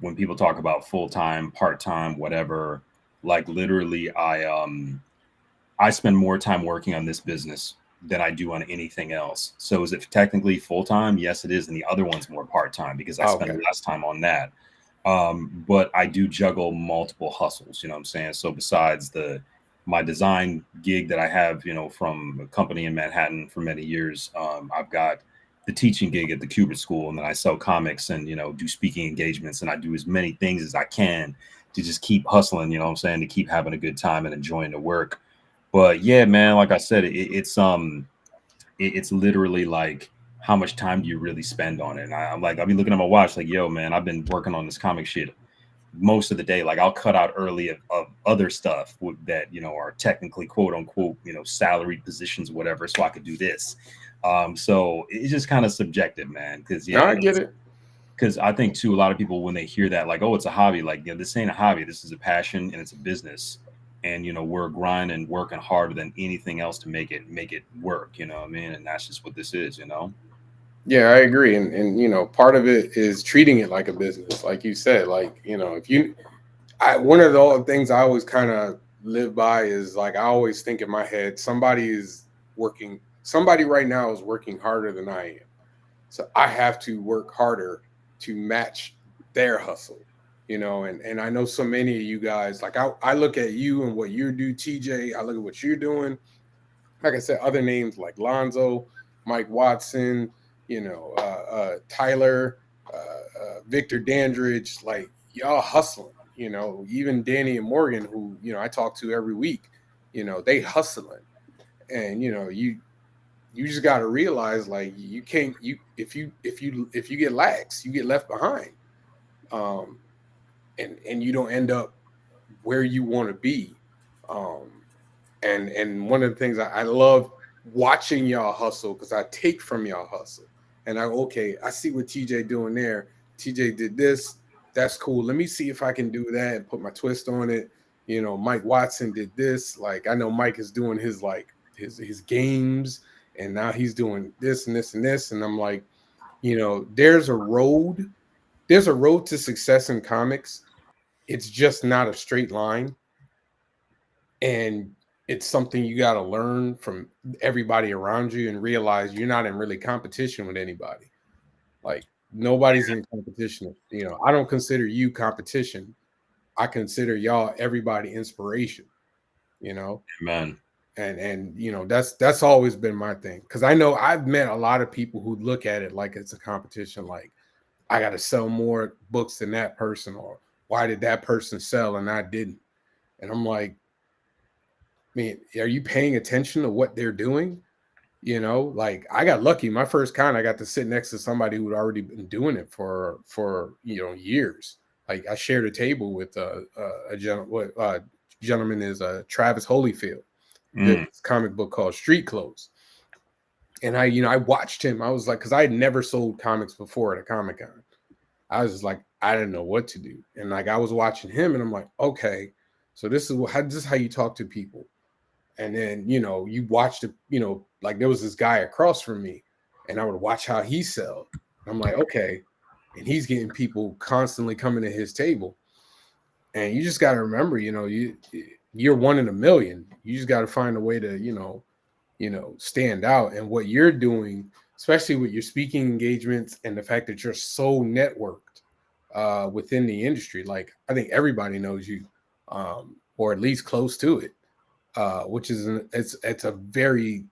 when people talk about full-time, part-time, whatever, like literally I spend more time working on this business than I do on anything else. So is it technically full-time? Yes, it is. And the other one's more part-time because I spend less time on that. But I do juggle multiple hustles, you know what I'm saying? So besides my design gig that I have, from a company in Manhattan for many years, I've got the teaching gig at the Kubert school, and then I sell comics and, do speaking engagements, and I do as many things as I can to just keep hustling, you know what I'm saying, to keep having a good time and enjoying the work. But yeah, man, like I said, it's literally like, how much time do you really spend on it? And I'll be looking at my watch like, yo, man, I've been working on this comic shit most of the day. Like I'll cut out early of other stuff that, are technically quote unquote, salaried positions or whatever, so I could do this. So it's just kind of subjective, man. Cause I get it. Because I think too, a lot of people, when they hear that, like, oh, it's a hobby, like, this ain't a hobby, this is a passion and it's a business. And we're grinding, working harder than anything else to make it work, you know what I mean? And that's just what this is, Yeah, I agree. And part of it is treating it like a business, like you said. Like, one of the things I always kind of live by is, like, I always think in my head, somebody right now is working harder than I am. So I have to work harder to match their hustle. And I know so many of you guys, like I look at you and what you do, TJ. I look at what you're doing. Like I said, other names like Lonzo, Mike Watson, Tyler, Victor Dandridge, like y'all hustling. Even Danny and Morgan, who I talk to every week. They hustling, and you just got to realize, like, you can't, if you get lax, you get left behind. And you don't end up where you want to be. And one of the things I love watching y'all hustle, because I take from y'all hustle. And I see what TJ doing there. TJ did this. That's cool. Let me see if I can do that and put my twist on it. Mike Watson did this. Like, I know Mike is doing his games, and now he's doing this and this and this. And I'm like, there's a road there's a road to success in comics. It's just not a straight line. And it's something you got to learn from everybody around you and realize you're not in really competition with anybody. Like nobody's in competition. You know, I don't consider you competition. I consider y'all everybody inspiration, you know. Amen. And you know, that's always been my thing. Cause I know I've met a lot of people who look at it like it's a competition, like I gotta sell more books than that person, or why did that person sell and I didn't? And I'm like, man, are you paying attention to what they're doing? You know, like I got lucky. My first con, I got to sit next to somebody who'd already been doing it for you know, years. Like I shared a table with a gentleman is Travis Holyfield. This comic book called Street Clothes. And I watched him. I was like, because I had never sold comics before at a Comic Con. I was just like, I didn't know what to do. And like I was watching him and I'm like, okay, so this is how you talk to people. And then, you know, you watch the, you know, like there was this guy across from me and I would watch how he sell. I'm like, okay. And he's getting people constantly coming to his table. And you just got to remember, you know, you're one in a million. You just got to find a way to, you know, stand out. And what you're doing, especially with your speaking engagements and the fact that you're so networked within the industry, like I think everybody knows you, or at least close to it. Which is it's a very,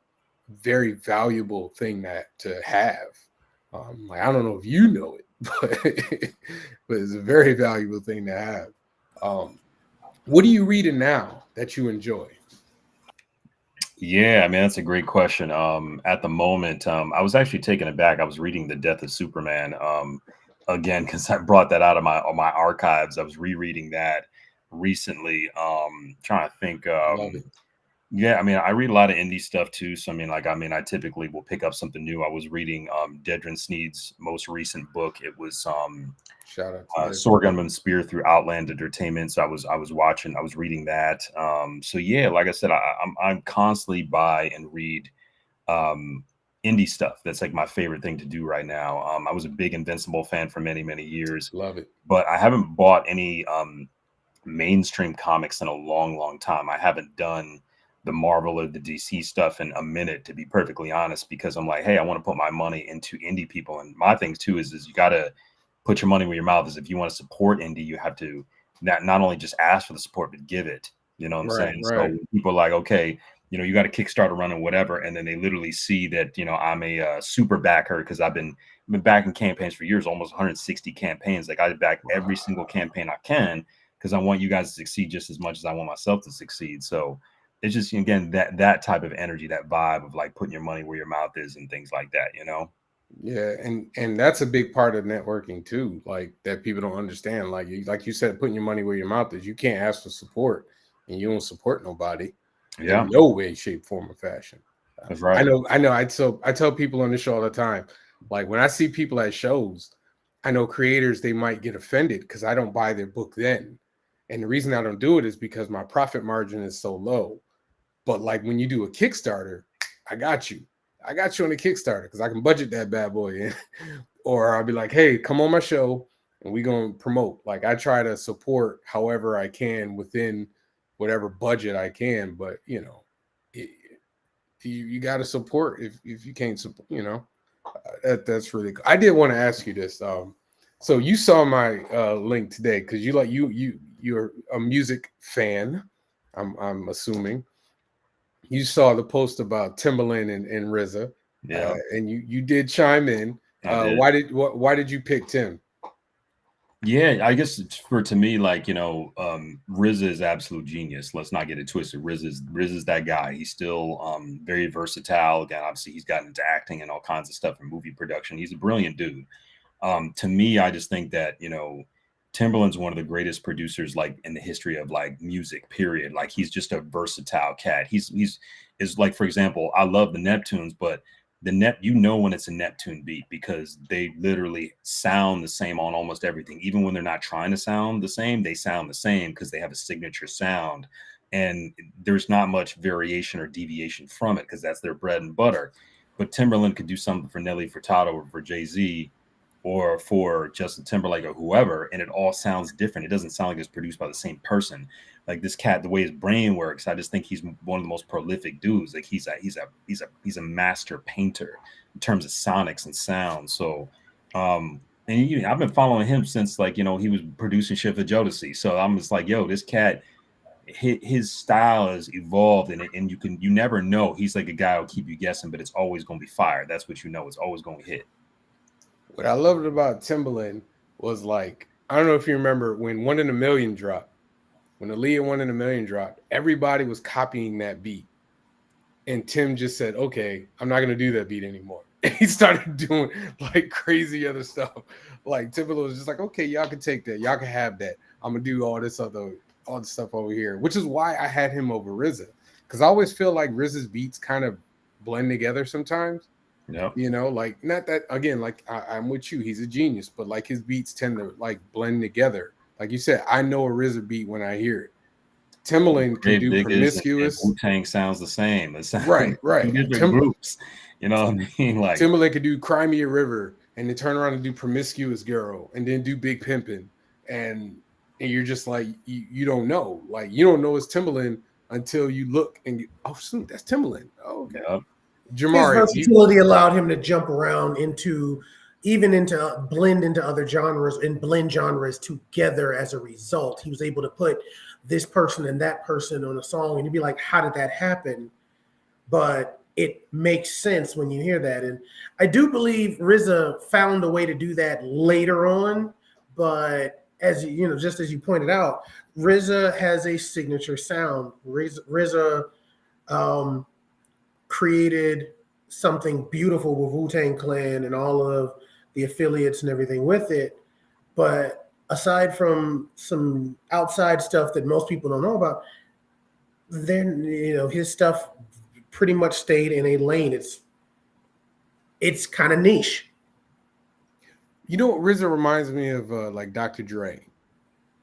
very valuable thing to have. Like I don't know if you know it, but it's a very valuable thing to have. What are you reading now that you enjoy? Yeah, I mean that's a great question. At the moment, I was actually taken aback. I was reading The Death of Superman again because I brought that out of my archives. I was rereading that recently. Trying to think. Love it. Yeah, I mean, I read a lot of indie stuff too. So I typically will pick up something new. I was reading Dedrin Sneed's most recent book. It was Shout out to Sorghum and Spear through Outland Entertainment. So I was reading that. So yeah, like I said, I'm constantly buy and read indie stuff. That's like my favorite thing to do right now. I was a big Invincible fan for many, many years. Love it. But I haven't bought any mainstream comics in a long, long time. I haven't done the Marvel or the DC stuff in a minute, to be perfectly honest, because I'm like, hey, I want to put my money into indie people. And my thing too is you got to put your money where your mouth is. If you want to support indie, you have to not only just ask for the support, but give it. You know what I'm saying? Right. So when people are like, okay, you know, you got a Kickstarter running, whatever, and then they literally see that, you know, I'm a super backer because I've been backing campaigns for years, almost 160 campaigns. Like I back every single campaign I can because I want you guys to succeed just as much as I want myself to succeed. So it's just, again, that type of energy, that vibe of like putting your money where your mouth is and things like that, you know? Yeah, and that's a big part of networking too, like that people don't understand. Like you said, putting your money where your mouth is. You can't ask for support and you don't support nobody in no way, shape, form, or fashion. That's right. I know. I tell people on the show all the time, like when I see people at shows, I know creators, they might get offended because I don't buy their book then. And the reason I don't do it is because my profit margin is so low. But like when you do a Kickstarter, I got you on the Kickstarter because I can budget that bad boy in. Or I'll be like, hey, come on my show and we gonna promote. Like I try to support however I can within whatever budget I can. But you know, you got to support if you can't support, you know. That's really cool. I did want to ask you this. So you saw my link today because you're a music fan. I'm assuming. You saw the post about Timbaland and RZA, and you did chime in. Why did you pick Tim? Yeah, I guess to me, like, you know, RZA is absolute genius. Let's not get it twisted. RZA's that guy. He's still very versatile. Again, obviously, he's gotten into acting and all kinds of stuff in movie production. He's a brilliant dude. To me, I just think that, you know, Timbaland's one of the greatest producers like in the history of like music, period. Like he's just a versatile cat. He's like, for example, I love the Neptunes, but you know when it's a Neptune beat because they literally sound the same on almost everything. Even when they're not trying to sound the same, they sound the same because they have a signature sound. And there's not much variation or deviation from it because that's their bread and butter. But Timbaland could do something for Nelly Furtado or for Jay-Z, or for Justin Timberlake or whoever, and it all sounds different. It doesn't sound like it's produced by the same person. Like this cat, the way his brain works, I just think he's one of the most prolific dudes. Like he's a master painter in terms of sonics and sound. So and I've been following him since, like, he was producing shit for Jodeci. So I'm just like, yo, this cat, his style has evolved, and you never know. He's like a guy who'll keep you guessing, but it's always going to be fire. That's what it's always going to hit. What I loved about Timbaland was, like, I don't know if you remember when 1 in a Million dropped. When Aaliyah 1 in a Million dropped, everybody was copying that beat. And Tim just said, okay, I'm not going to do that beat anymore. And he started doing like crazy other stuff. Like Timbaland was just like, okay, y'all can take that. Y'all can have that. I'm going to do all this stuff over here, which is why I had him over RZA. Because I always feel like RZA's beats kind of blend together sometimes. Yeah. Like, not that, again, like I'm with you. He's a genius, but like his beats tend to like blend together. Like you said, I know a RZA beat when I hear it. Timbaland can do Promiscuous. Wu-Tang sounds the same. It sounds right. Different groups. You know what I mean? Like Timbaland could do Cry Me a River and then turn around and do Promiscuous Girl and then do Big Pimpin'. And you're just like, you don't know. Like, you don't know it's Timbaland until you look and oh, shoot, that's Timbaland. Oh, okay. Yep. Jamari, his versatility allowed him to jump around blend into other genres and blend genres together. As a result, he was able to put this person and that person on a song, and you'd be like, how did that happen? But it makes sense when you hear that. And I do believe RZA found a way to do that later on, but as just as you pointed out, RZA has a signature sound. RZA created something beautiful with Wu-Tang Clan and all of the affiliates and everything with it. But aside from some outside stuff that most people don't know about, then his stuff pretty much stayed in a lane. It's kind of niche. You know what RZA reminds me of? Like Dr. Dre.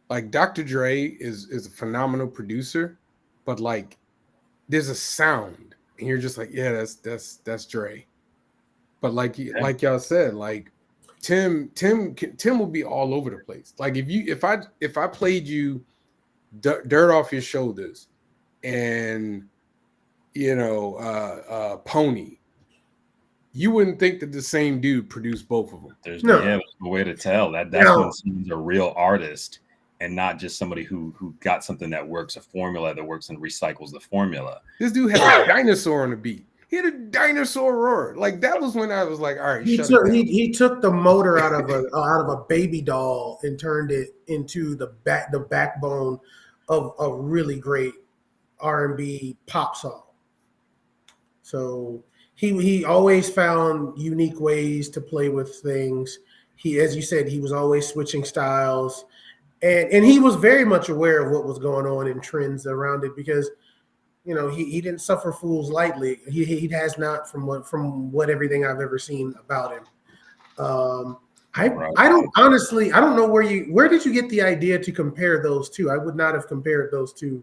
Like Dr. Dre is a phenomenal producer, but like there's a sound, and you're just like, yeah, that's Dre. But like y'all said, like Tim will be all over the place. Like if I played you Dirt Off Your Shoulders and Pony, you wouldn't think that the same dude produced both of them. There's no way to tell. That's when someone's a real artist and not just somebody who got something that works, a formula that works and recycles the formula. This dude had a dinosaur on the beat. He had a dinosaur roar. Like that was when I was like, all right, he took the motor out of a baby doll and turned it into the backbone of a really great R&B pop song. So he always found unique ways to play with things. He, as you said, he was always switching styles, and he was very much aware of what was going on in trends around it, because he didn't suffer fools lightly. He has not, from what everything I've ever seen about him. I don't know where did you get the idea to compare those two? I would not have compared those two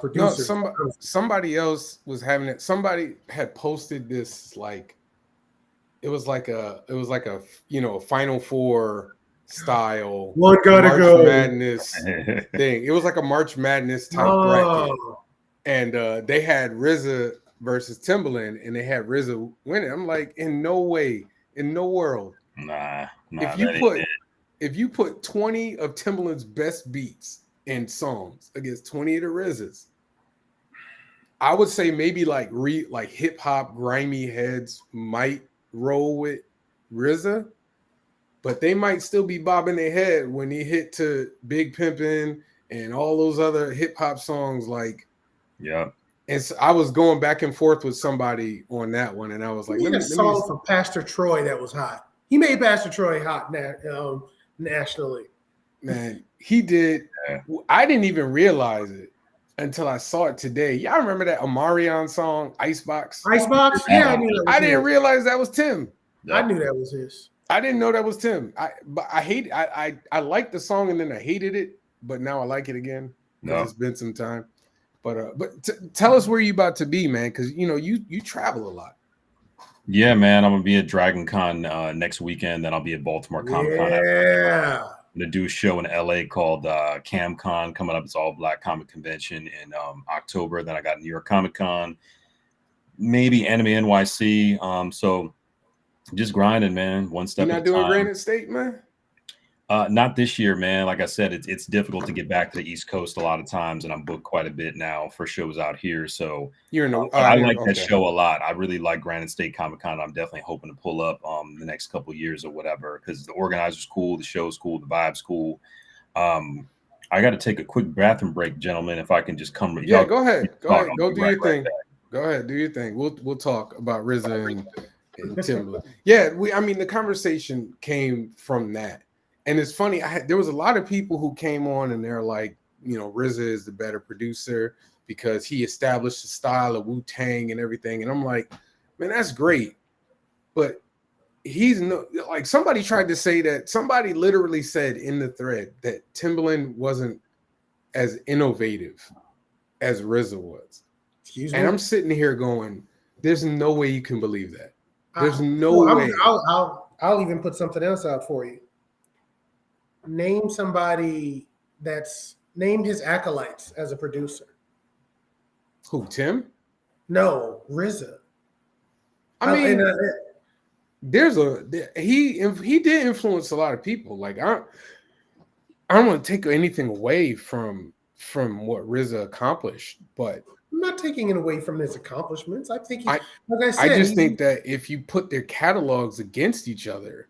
producers. No, somebody else was having it. Somebody had posted this, like it was like a Final Four style March Madness thing. It was like a March Madness type bracket, and they had RZA versus Timbaland, and they had RZA winning. I'm like, in no way, in no world. Nah. If you put 20 of Timbaland's best beats and songs against 20 of the RZA's, I would say maybe like hip hop grimy heads might roll with RZA, but they might still be bobbing their head when he hit to Big Pimpin' and all those other hip hop songs. Like, yeah. And so I was going back and forth with somebody on that one, and I was like, "Let me song for Pastor Troy that was hot. He made Pastor Troy hot nationally." Man, he did. I didn't even realize it until I saw it today. Y'all remember that Omarion song, Icebox? Icebox? Yeah, I knew that was I didn't realize that was Tim. I knew that was his. I didn't know that was Tim. I liked the song and then I hated it, but now I like it again. No. It's been some time. But tell us where you about to be, man, because you travel a lot. Yeah, man, I'm gonna be at Dragon Con next weekend. Then I'll be at Baltimore Comic Con. Yeah. I'm gonna do a show in LA called CamCon coming up. It's all black comic convention in October. Then I got New York Comic Con, maybe Anime NYC. So just grinding, man, one step You're at not a doing time. Granite State, man? Not this year, man. Like I said, it's difficult to get back to the East Coast a lot of times, and I'm booked quite a bit now for shows out here. So You're in the. but I like that show a lot. I really like Granite State Comic Con. I'm definitely hoping to pull up the next couple of years or whatever, because the organizer's cool, the show's cool, the vibe's cool. I got to take a quick bathroom break, gentlemen. If I can just come. Yeah, go ahead. Go ahead. Go do your thing. Back. Go ahead, do your thing. We'll talk about RZA and Timbaland. Yeah, I mean the conversation came from that. And it's funny, there was a lot of people who came on and they're like, you know, RZA is the better producer because he established the style of Wu-Tang and everything. And I'm like, man, that's great. But he's no, like, somebody tried to say that, somebody literally said in the thread that Timbaland wasn't as innovative as RZA was. Excuse me? And I'm sitting here going, there's no way you can believe that. There's no way. I'll even put something else out for you. Name somebody name his acolytes as a producer. Who, Tim? No, RZA. I mean, he did influence a lot of people. Like I don't want to take anything away from what RZA accomplished, but I'm not taking it away from his accomplishments. I think, like I said, I just think that if you put their catalogs against each other,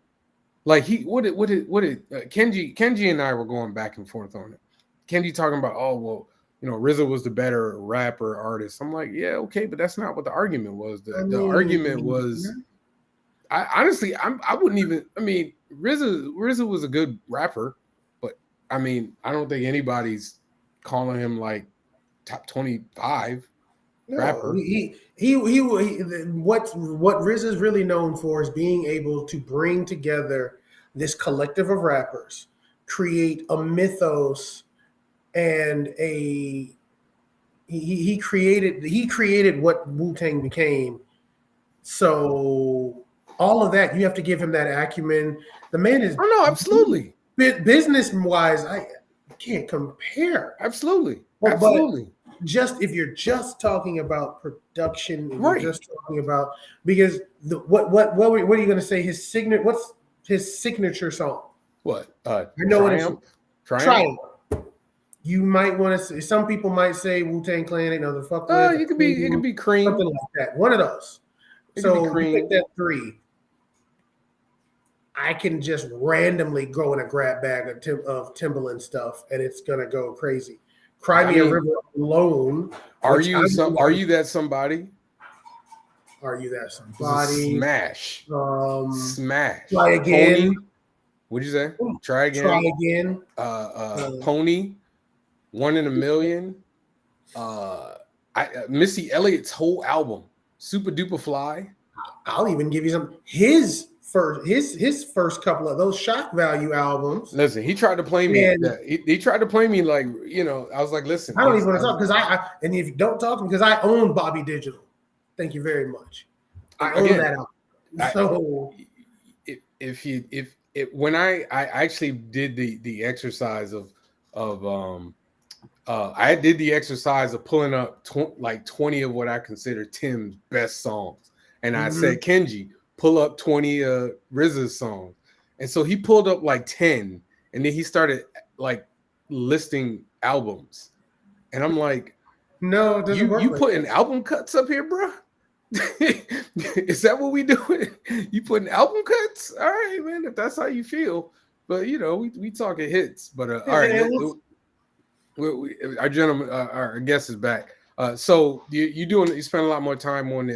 like Kenji and I were going back and forth on it. Kenji talking about, oh well, you know, RZA was the better rapper artist. I'm like, yeah, okay, but that's not what the argument was. The argument was, I wouldn't even. I mean, RZA was a good rapper, but I mean, I don't think anybody's calling him like top 25 rapper. What RZA is really known for is being able to bring together this collective of rappers, create a mythos, and he created what Wu-Tang became. So all of that, you have to give him that acumen. The man is absolutely. Business wise, I can't compare. Absolutely. But just if you're just talking about production, right? You're just talking about, because what are you going to say? What's his signature song? What? I know Triumph? Triumph. You might want to say. Some people might say Wu-Tang Clan ain't nothing fuck with. It could be Cream, something like that. One of those. So you pick that three. I can just randomly go in a grab bag of Timbaland stuff, and it's gonna go crazy. Cry Me a River alone. Are you that somebody? Are you that somebody? Smash. Smash. Try Again. Pony. What'd you say? Try Again. Try Again. Pony. 1 in a Million. Missy Elliott's whole album. Super Duper Fly. I'll even give you some his first couple of those shock value albums. Listen, he tried to play me. He tried to play me like, you know, I was like, listen. I don't even want to talk because and if you don't talk to me, because I own Bobby Digital. Thank you very much. I own that album. So when I actually did the exercise of I did the exercise of pulling up 20 of what I consider Tim's best songs, and I said, Kenji, pull up 20 RZA's songs, and so he pulled up like 10, and then he started like listing albums, and I'm like, no, it doesn't work. You putting album cuts up here, bro? Is that what we doing? You putting album cuts? All right, man, if that's how you feel. But you know, we talking hits. But all right, our gentleman, our guest is back. So you spend a lot more time on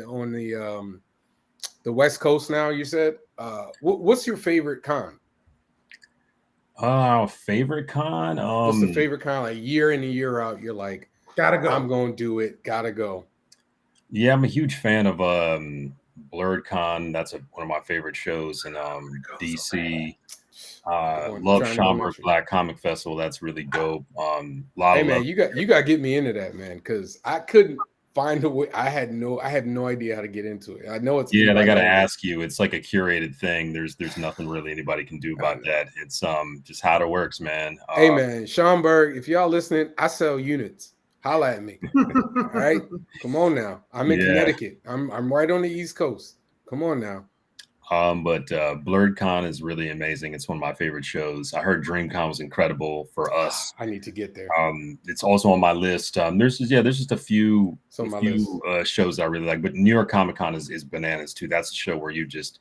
the West Coast now. You said, what's your favorite con? Favorite con? What's the favorite con? Like year in and year out, you're like, gotta go. I'm going to do it. Gotta go. Yeah, I'm a huge fan of Blurred Con. That's one of my favorite shows in DC. Love Schaumburg Black Comic Festival. That's really dope. Hey man, you got to get me into that, man, because I couldn't find a way. I had no idea how to get into it. I know it's Yeah, they got to only. ask you. It's like a curated thing. There's nothing really anybody can do about that. It's just how it works, man. Hey man, Schaumburg, if y'all listening, I sell units. Holla at me. All right, come on now. I'm in Connecticut. I'm right on the East Coast. Come on now. But BlurredCon is really amazing. It's one of my favorite shows. I heard DreamCon was incredible for us. I need to get there. It's also on my list. There's just a few shows I really like, but New York Comic Con is bananas too. That's a show where you just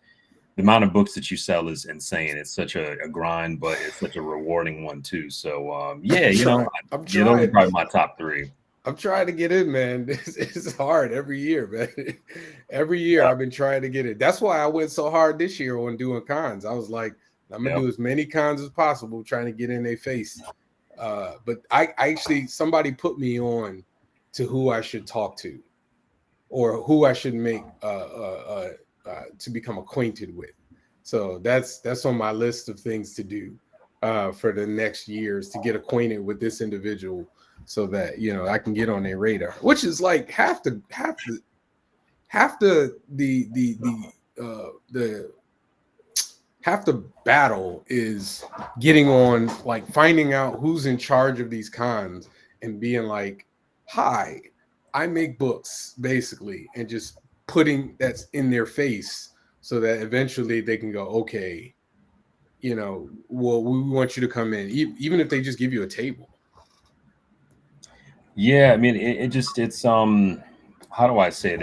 the amount of books that you sell is insane. It's such a grind, but it's such a rewarding one too. So yeah, those are probably my top 3. I'm trying to get in, man. It's hard every year, man. Every year I've been trying to get it. That's why I went so hard this year on doing cons. I was like, I'm gonna do as many cons as possible, trying to get in their face. But I actually, somebody put me on to who I should talk to, or who I should make to become acquainted with. So that's on my list of things to do for the next years, to get acquainted with this individual, so that I can get on their radar, which is like half the battle is getting on, like finding out who's in charge of these cons and being like, hi, I make books, basically, and just putting that's in their face, so that eventually they can go, okay, well, we want you to come in, even if they just give you a table. Yeah, I mean, it's how do I say it?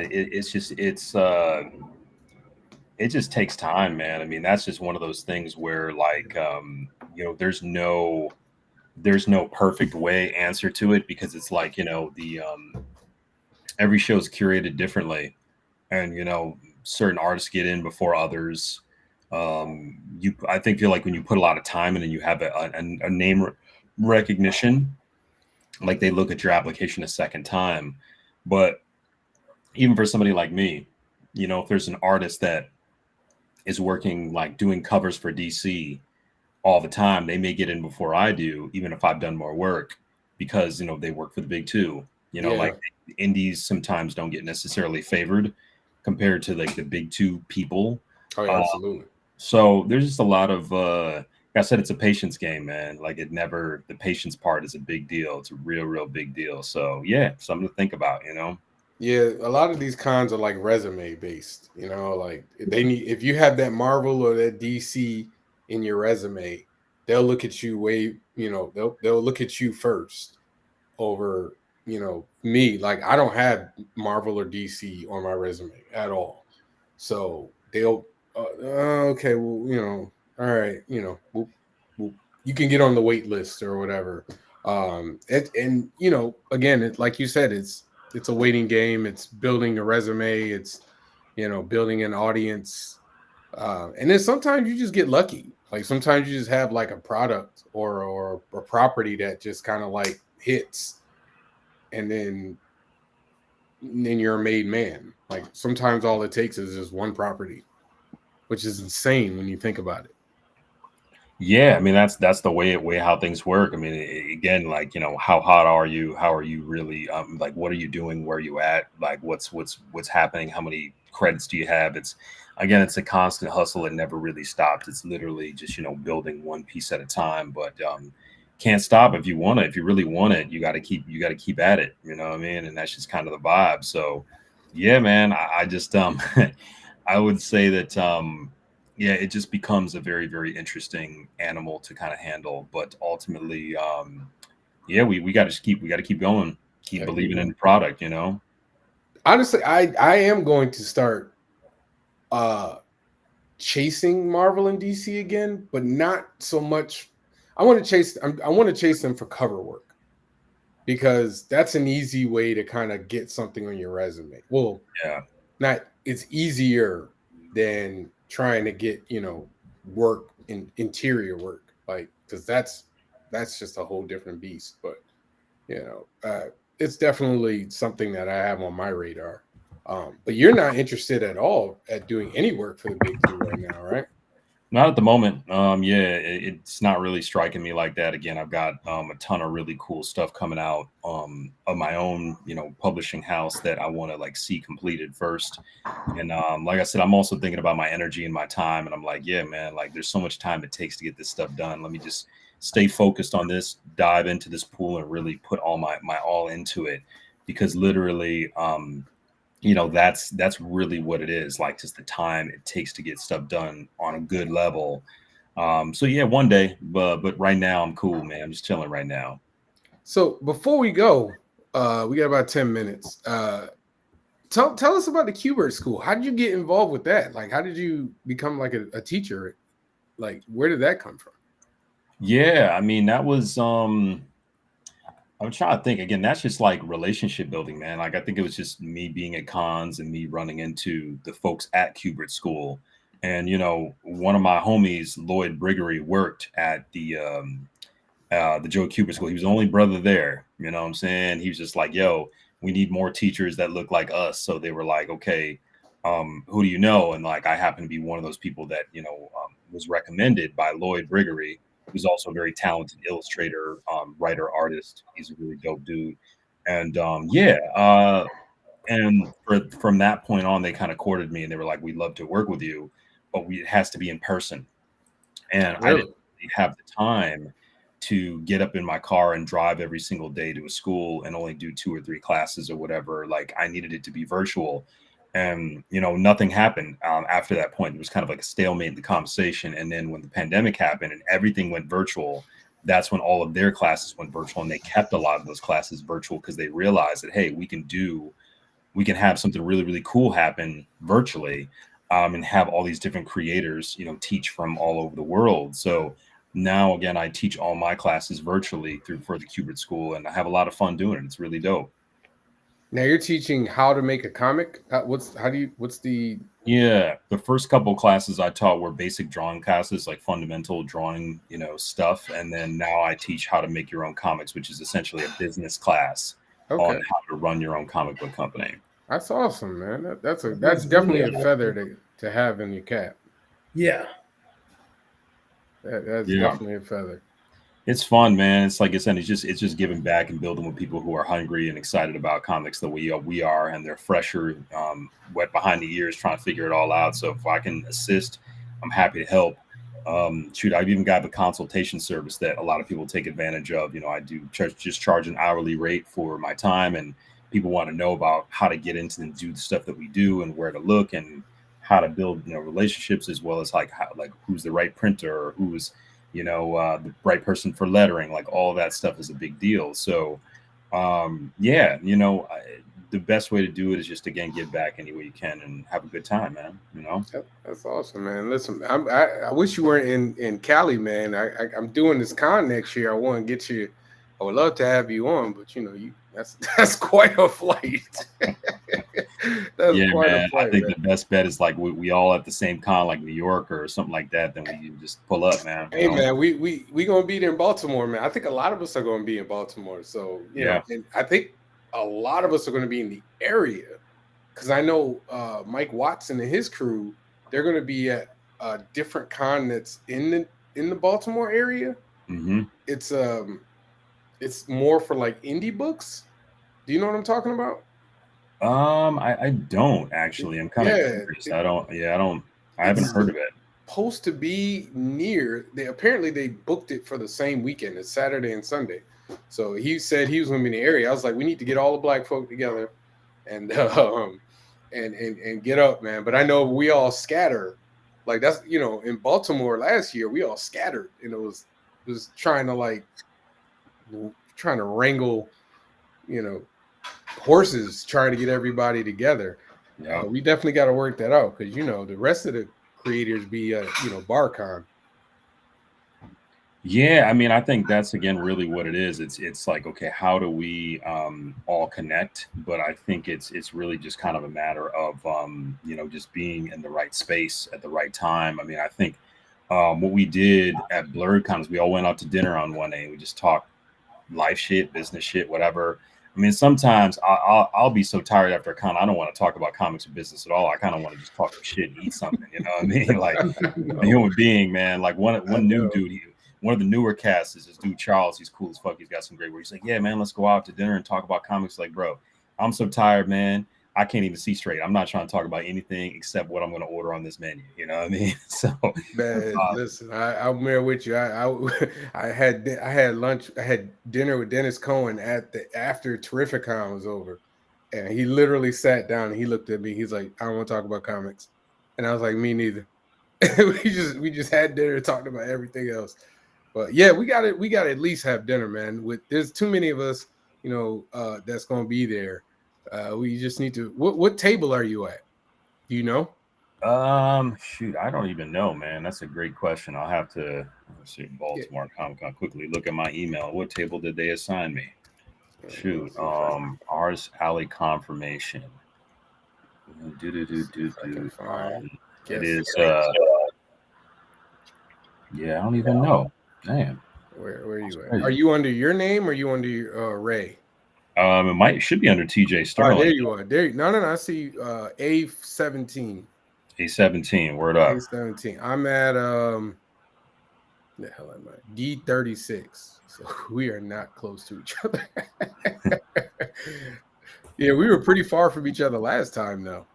It just takes time, man. I mean, that's just one of those things where, like, there's no perfect answer to it, because it's like, every show is curated differently, and certain artists get in before others. I feel like when you put a lot of time in and you have a name recognition, like, they look at your application a second time. But even for somebody like me, if there's an artist that is working, like doing covers for DC all the time, they may get in before I do, even if I've done more work, because they work for the big two. Like, the indies sometimes don't get necessarily favored compared to, like, the big two people. Oh yeah, absolutely. So there's just a lot of like I said, it's a patience game, man. Like, the patience part is a big deal. It's a real big deal. So yeah, something to think about, Yeah, a lot of these cons are like resume based, like they need, if you have that Marvel or that DC in your resume, they'll look at you they'll look at you first over, me. Like, I don't have Marvel or DC on my resume at all. So they'll, okay, well, all right, you can get on the wait list or whatever. And again, like you said, it's a waiting game. It's building a resume. It's, building an audience. And then sometimes you just get lucky. Like, sometimes you just have like a product or a property that just kind of like hits, and then you're a made man. Like, sometimes all it takes is just one property, which is insane when you think about it. Yeah, I mean, that's the way how things work. I mean, again, like, how hot are you? How are you really? Like, what are you doing? Where are you at? Like, what's happening? How many credits do you have? It's a constant hustle. It never really stops. It's literally just building one piece at a time. But can't stop if you want it. If you really want it, you got to keep at it. You know what I mean? And that's just kind of the vibe. So yeah, man, I just I would say that yeah, it just becomes a very, very interesting animal to kind of handle. But ultimately, yeah, we got to keep going, keep believing in the product. Honestly, I am going to start chasing Marvel and DC again, but not so much. I want to chase them for cover work, because that's an easy way to kind of get something on your resume. Well, yeah, it's easier than trying to get work in interior work, like, because that's just a whole different beast. But it's definitely something that I have on my radar. But you're not interested at all at doing any work for the big two right now, right? Not at the moment. Yeah, it's not really striking me like that. Again, I've got a ton of really cool stuff coming out of my own, publishing house that I want to like see completed first. And like I said, I'm also thinking about my energy and my time. And I'm like, yeah, man, like there's so much time it takes to get this stuff done. Let me just stay focused on this, dive into this pool, and really put all my all into it. Because literally, that's really what it is, like just the time it takes to get stuff done on a good level. So yeah, one day, but right now I'm cool, man. I'm just chilling right now. So before we go, we got about 10 minutes. Tell us about the Kubert School. How did you get involved with that? Like, how did you become like a teacher? Like, where did that come from? Yeah, I mean that was I'm trying to think again. That's just like relationship building, man. Like I think it was just me being at cons and me running into the folks at Kubert School, and one of my homies, Lloyd Briggery, worked at the Joe Kubert School. He was the only brother there. You know what I'm saying? He was just like, yo, we need more teachers that look like us. So they were like, okay, who do you know? And like, I happen to be one of those people that, was recommended by Lloyd Briggery, who's also a very talented illustrator, writer, artist. He's a really dope dude. And from that point on, they kind of courted me and they were like, we'd love to work with you, but it has to be in person. And I Really? didn't really have the time to get up in my car and drive every single day to a school and only do 2 or 3 classes or whatever. Like I needed it to be virtual. And, nothing happened after that point. It was kind of like a stalemate in the conversation. And then when the pandemic happened and everything went virtual, that's when all of their classes went virtual. And they kept a lot of those classes virtual because they realized that, hey, we can have something really, really cool happen virtually, and have all these different creators, teach from all over the world. So now, again, I teach all my classes virtually for the Kubert School, and I have a lot of fun doing it. It's really dope. Now you're teaching how to make a comic. What's the Yeah, the first couple classes I taught were basic drawing classes, like fundamental drawing, stuff. And then now I teach how to make your own comics, which is essentially a business class on Okay. how to run your own comic book company. That's awesome, man. That's definitely a feather to have in your cap. Yeah. That's Yeah. definitely a feather. It's fun, man. It's like I said, it's just giving back and building with people who are hungry and excited about comics the way we are, and they're fresher, wet behind the ears, trying to figure it all out. So if I can assist, I'm happy to help. Shoot, I've even got the consultation service that a lot of people take advantage of. I do just charge an hourly rate for my time, and people want to know about how to get into and do the stuff that we do and where to look and how to build, relationships, as well as like who's the right printer or who's the right person for lettering. Like all that stuff is a big deal. So yeah, the best way to do it is just, again, give back any way you can and have a good time, man. That's awesome, man. Listen, I wish you weren't in Cali, man. I'm doing this con next year. I want to get you. I would love to have you on, but that's quite a flight. Yeah, man. I think the best bet is like we all at the same con, like New York or something like that. Then we can just pull up, man. Hey, man, we gonna be there in Baltimore, man. I think a lot of us are gonna be in Baltimore. So Yeah. and I think a lot of us are gonna be in the area because I know Mike Watson and his crew, they're gonna be at a different con that's in the Baltimore area. Mm-hmm. It's more for like indie books. Do you know what I'm talking about? I don't actually. I'm kind of curious. I haven't heard of it. Supposed to be near. Apparently they booked it for the same weekend. It's Saturday and Sunday. So he said he was going to be in the area. I was like, we need to get all the black folk together and get up, man. But I know we all scatter. Like that's in Baltimore last year, we all scattered, and it was trying to wrangle, horses, trying to get everybody together. Yeah. We definitely got to work that out because the rest of the creators be BarCon. Yeah, I mean, I think that's, again, really what it is. It's like, okay, how do we all connect? But I think it's really just kind of a matter of just being in the right space at the right time. I mean, I think what we did at BlurredCon is we all went out to dinner on one day and we just talked life shit, business shit, whatever. I I mean, sometimes I'll be so tired after a con, I don't want to talk about comics or business at all. I kind of want to just talk shit and eat something. You know what I mean? Like a human being, man. Like one new dude, one of the newer casts is this dude Charles. He's cool as fuck. He's got some great work. He's like, yeah, man, let's go out to dinner and talk about comics. Like, bro, I'm so tired, man. I can't even see straight. I'm not trying to talk about anything except what I'm going to order on this menu. You know what I mean? So, man, listen, I'm there with you. I had lunch. I had dinner with Dennis Cohen after Terrificon was over, and he literally sat down and he looked at me. He's like, I don't want to talk about comics, and I was like, me neither. we just had dinner and talked about everything else. But yeah, we got to at least have dinner, man. There's too many of us, that's going to be there. We just need to. What table are you at? Do you know? Shoot, I don't even know, man. That's a great question. I'll have to see Baltimore Comic Con quickly look at my email. What table did they assign me? Shoot, Ars Alley confirmation. It is. Yeah, I don't even know. Damn. Where are you at? Are you under your name or are you under RAE? It should be under TJ Sterling. Oh, there you are. No. I see A17. A17. Word up. A17. I'm at the hell am I? D36. So we are not close to each other. Yeah, we were pretty far from each other last time, though.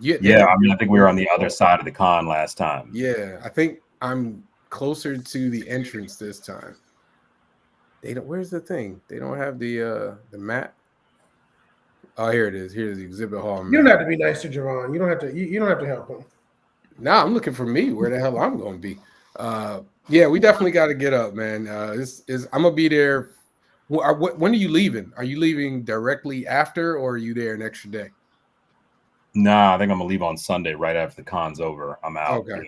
Yeah, I mean, I think we were on the other side of the con last time. Yeah, I think I'm closer to the entrance this time. They don't. Where's the thing? They don't have the map. Oh, here it is. Here's the exhibit hall map. You don't have to be nice to Javon. You don't have to. You don't have to help him. Nah, I'm looking for me. Where the hell I'm going to be? Yeah, we definitely got to get up, man. I'm gonna be there. When are you leaving? Are you leaving directly after, or are you there an extra day? Nah, I think I'm gonna leave on Sunday right after the con's over. I'm out. Okay.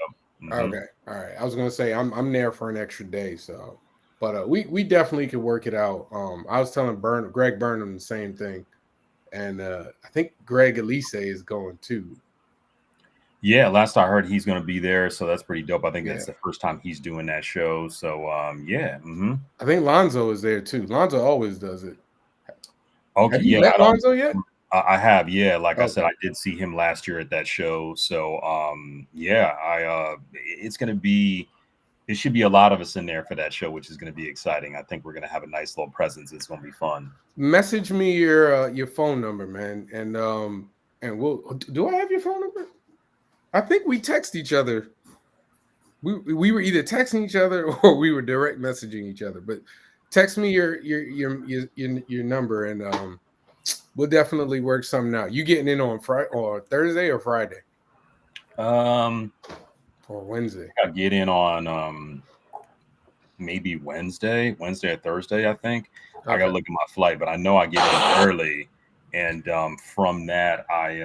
Okay. All right. I was gonna say I'm there for an extra day, so. But we definitely could work it out. I was telling Greg Burnham the same thing, and I think Greg Elise is going too. Yeah, last I heard he's going to be there, so that's pretty dope. I think that's the first time he's doing that show. So yeah, I think Lonzo is there too. Lonzo always does it. Okay, have you met Lonzo yet? I have, yeah. Like I said, I did see him last year at that show. So yeah, it's going to be. It should be a lot of us in there for that show, which is going to be exciting. I think we're going to have a nice little presence. It's going to be fun. Message me your phone number, man, and we'll. Do I have your phone number? I think we text each other. We were either texting each other or we were direct messaging each other. But text me your number, and we'll definitely work something out. You getting in on Friday or Thursday or Friday? Or Wednesday. I get in on maybe Wednesday or Thursday, I think. Okay. I gotta look at my flight, but I know I get in early, and from that I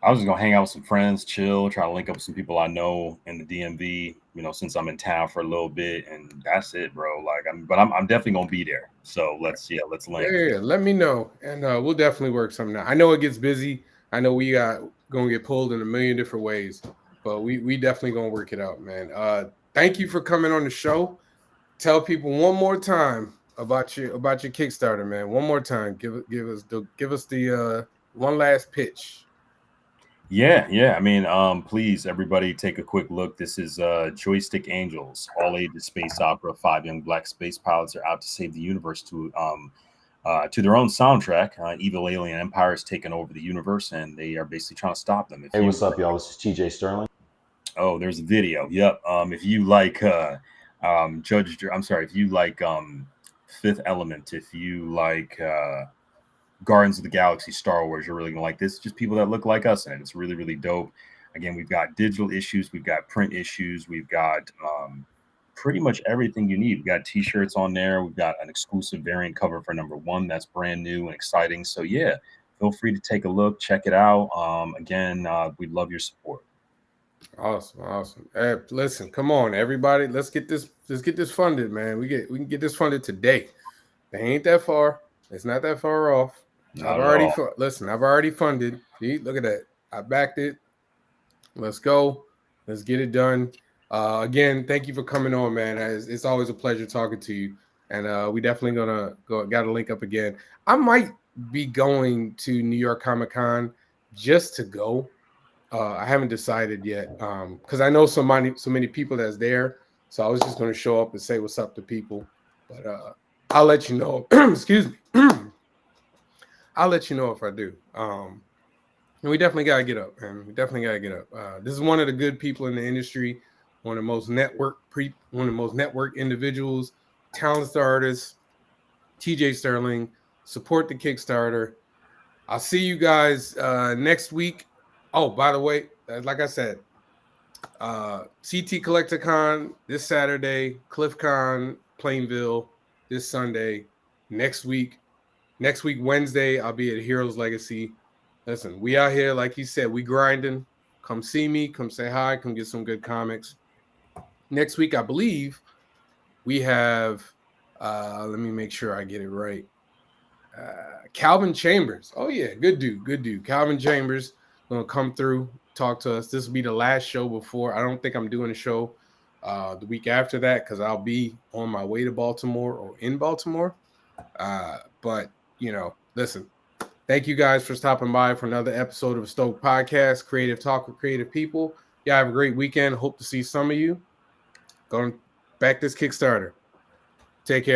was just gonna hang out with some friends, chill, try to link up with some people I know in the DMV, since I'm in town for a little bit, and that's it, bro. Like I'm definitely gonna be there. So let's link. Yeah, let me know, and we'll definitely work something out. I know it gets busy. I know we gonna get pulled in a million different ways, but we definitely gonna work it out, man. Thank you for coming on the show. Tell people one more time about your Kickstarter, man. One more time. Give us the one last pitch. Yeah. I mean, please, everybody, take a quick look. This is Joystick Angels, all-ages space opera. 5 young black space pilots are out to save the universe to their own soundtrack. Evil alien empire has taken over the universe, and they are basically trying to stop them. Hey, what's up, y'all? This is TJ Sterling. Oh, there's a video. Yep. If you like if you like Fifth Element, if you like Guardians of the Galaxy, Star Wars, you're really gonna like this. Just people that look like us, and it's really, really dope. Again, we've got digital issues, we've got print issues, we've got pretty much everything you need. We've got t-shirts on there, we've got an exclusive variant cover for #1 that's brand new and exciting. So yeah, feel free to take a look, check it out. Again, we'd love your support. Awesome. Hey, listen, come on, everybody. Let's get this funded, man. We can get this funded today. They ain't that far. It's not that far off. I've already funded. See, look at that. I backed it. Let's go. Let's get it done. Again, thank you for coming on, man. It's always a pleasure talking to you. and we definitely got to link up again. I might be going to New York Comic Con just to go. I haven't decided yet because I know so many people that's there. So I was just going to show up and say what's up to people, but I'll let you know. Excuse me. I'll let you know if I do. And we definitely got to get up, man. We definitely got to get up. This is one of the good people in the industry, one of the most network individuals, talented artists, TJ Sterling. Support the Kickstarter. I'll see you guys next week. Oh, by the way, like I said, CT CollectorCon this Saturday, CliffCon Plainville this Sunday. Next week Wednesday, I'll be at Heroes Legacy. Listen, we out here, like he said, we grinding. Come see me, come say hi, come get some good comics. Next week, I believe we have. Let me make sure I get it right. Calvin Chambers. Oh yeah, good dude. Calvin Chambers gonna come through, talk to us. This will be the last show before. I don't think I'm doing a show the week after that because I'll be on my way to Baltimore or in Baltimore. But listen, thank you guys for stopping by for another episode of Stoked Podcast, Creative Talk with Creative People. Y'all have a great weekend. Hope to see some of you. Going back this Kickstarter. Take care.